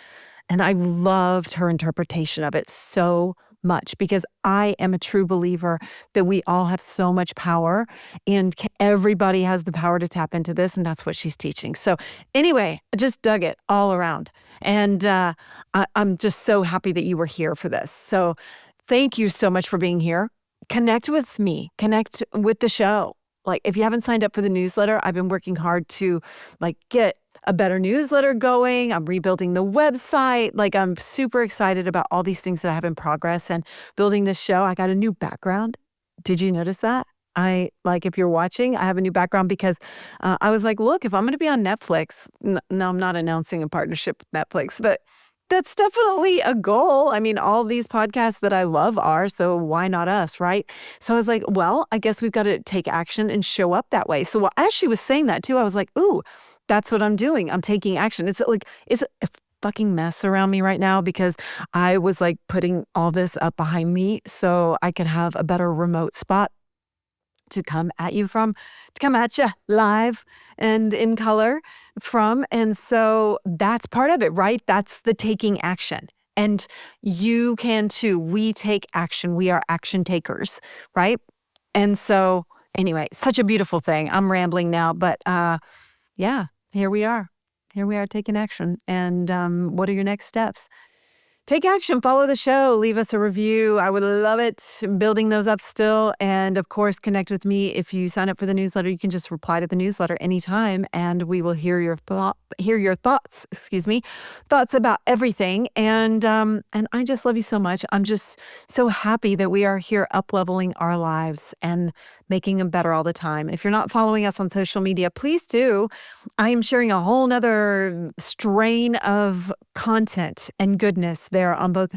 And I loved her interpretation of it so much because I am a true believer that we all have so much power and everybody has the power to tap into this. And that's what she's teaching. So anyway, I just dug it all around. And I'm just so happy that you were here for this. So thank you so much for being here. Connect with me, connect with the show. Like if you haven't signed up for the newsletter, I've been working hard to get a better newsletter going. I'm rebuilding the website. I'm super excited about all these things that I have in progress and building this show. I got a new background. Did you notice that? If you're watching, I have a new background because I was like, look, if I'm going to be on Netflix, no, I'm not announcing a partnership with Netflix, but that's definitely a goal. I mean, all these podcasts that I love are, so why not us, right? So I was like, well, I guess we've got to take action and show up that way. So as she was saying that too, I was like, ooh, that's what I'm doing. I'm taking action. It's a fucking mess around me right now because I was putting all this up behind me so I could have a better remote spot to come at you live and in color from. And so that's part of it, right? That's the taking action. And you can too. We take action. We are action takers, right? And so anyway, such a beautiful thing. I'm rambling now, but yeah, here we are. Here we are taking action. And what are your next steps? Take action, follow the show, leave us a review. I would love it, building those up still. And of course, connect with me. If you sign up for the newsletter, you can just reply to the newsletter anytime and we will hear your thoughts, thoughts about everything. And I just love you so much. I'm just so happy that we are here up-leveling our lives and making them better all the time. If you're not following us on social media, please do. I am sharing a whole nother strain of content and goodness there on both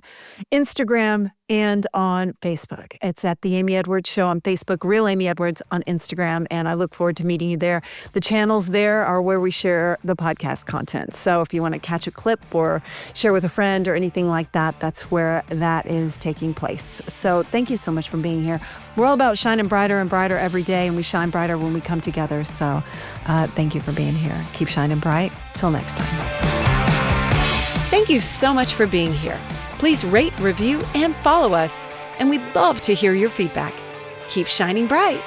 Instagram and on Facebook. It's at The Amy Edwards Show on Facebook, Real Amy Edwards on Instagram, and I look forward to meeting you there. The channels there are where we share the podcast content. So if you want to catch a clip or share with a friend or anything like that, that's where that is taking place. So thank you so much for being here. We're all about shining brighter and brighter every day, and we shine brighter when we come together. So thank you for being here. Keep shining bright. Till next time. Thank you so much for being here. Please rate, review, and follow us. And we'd love to hear your feedback. Keep shining bright.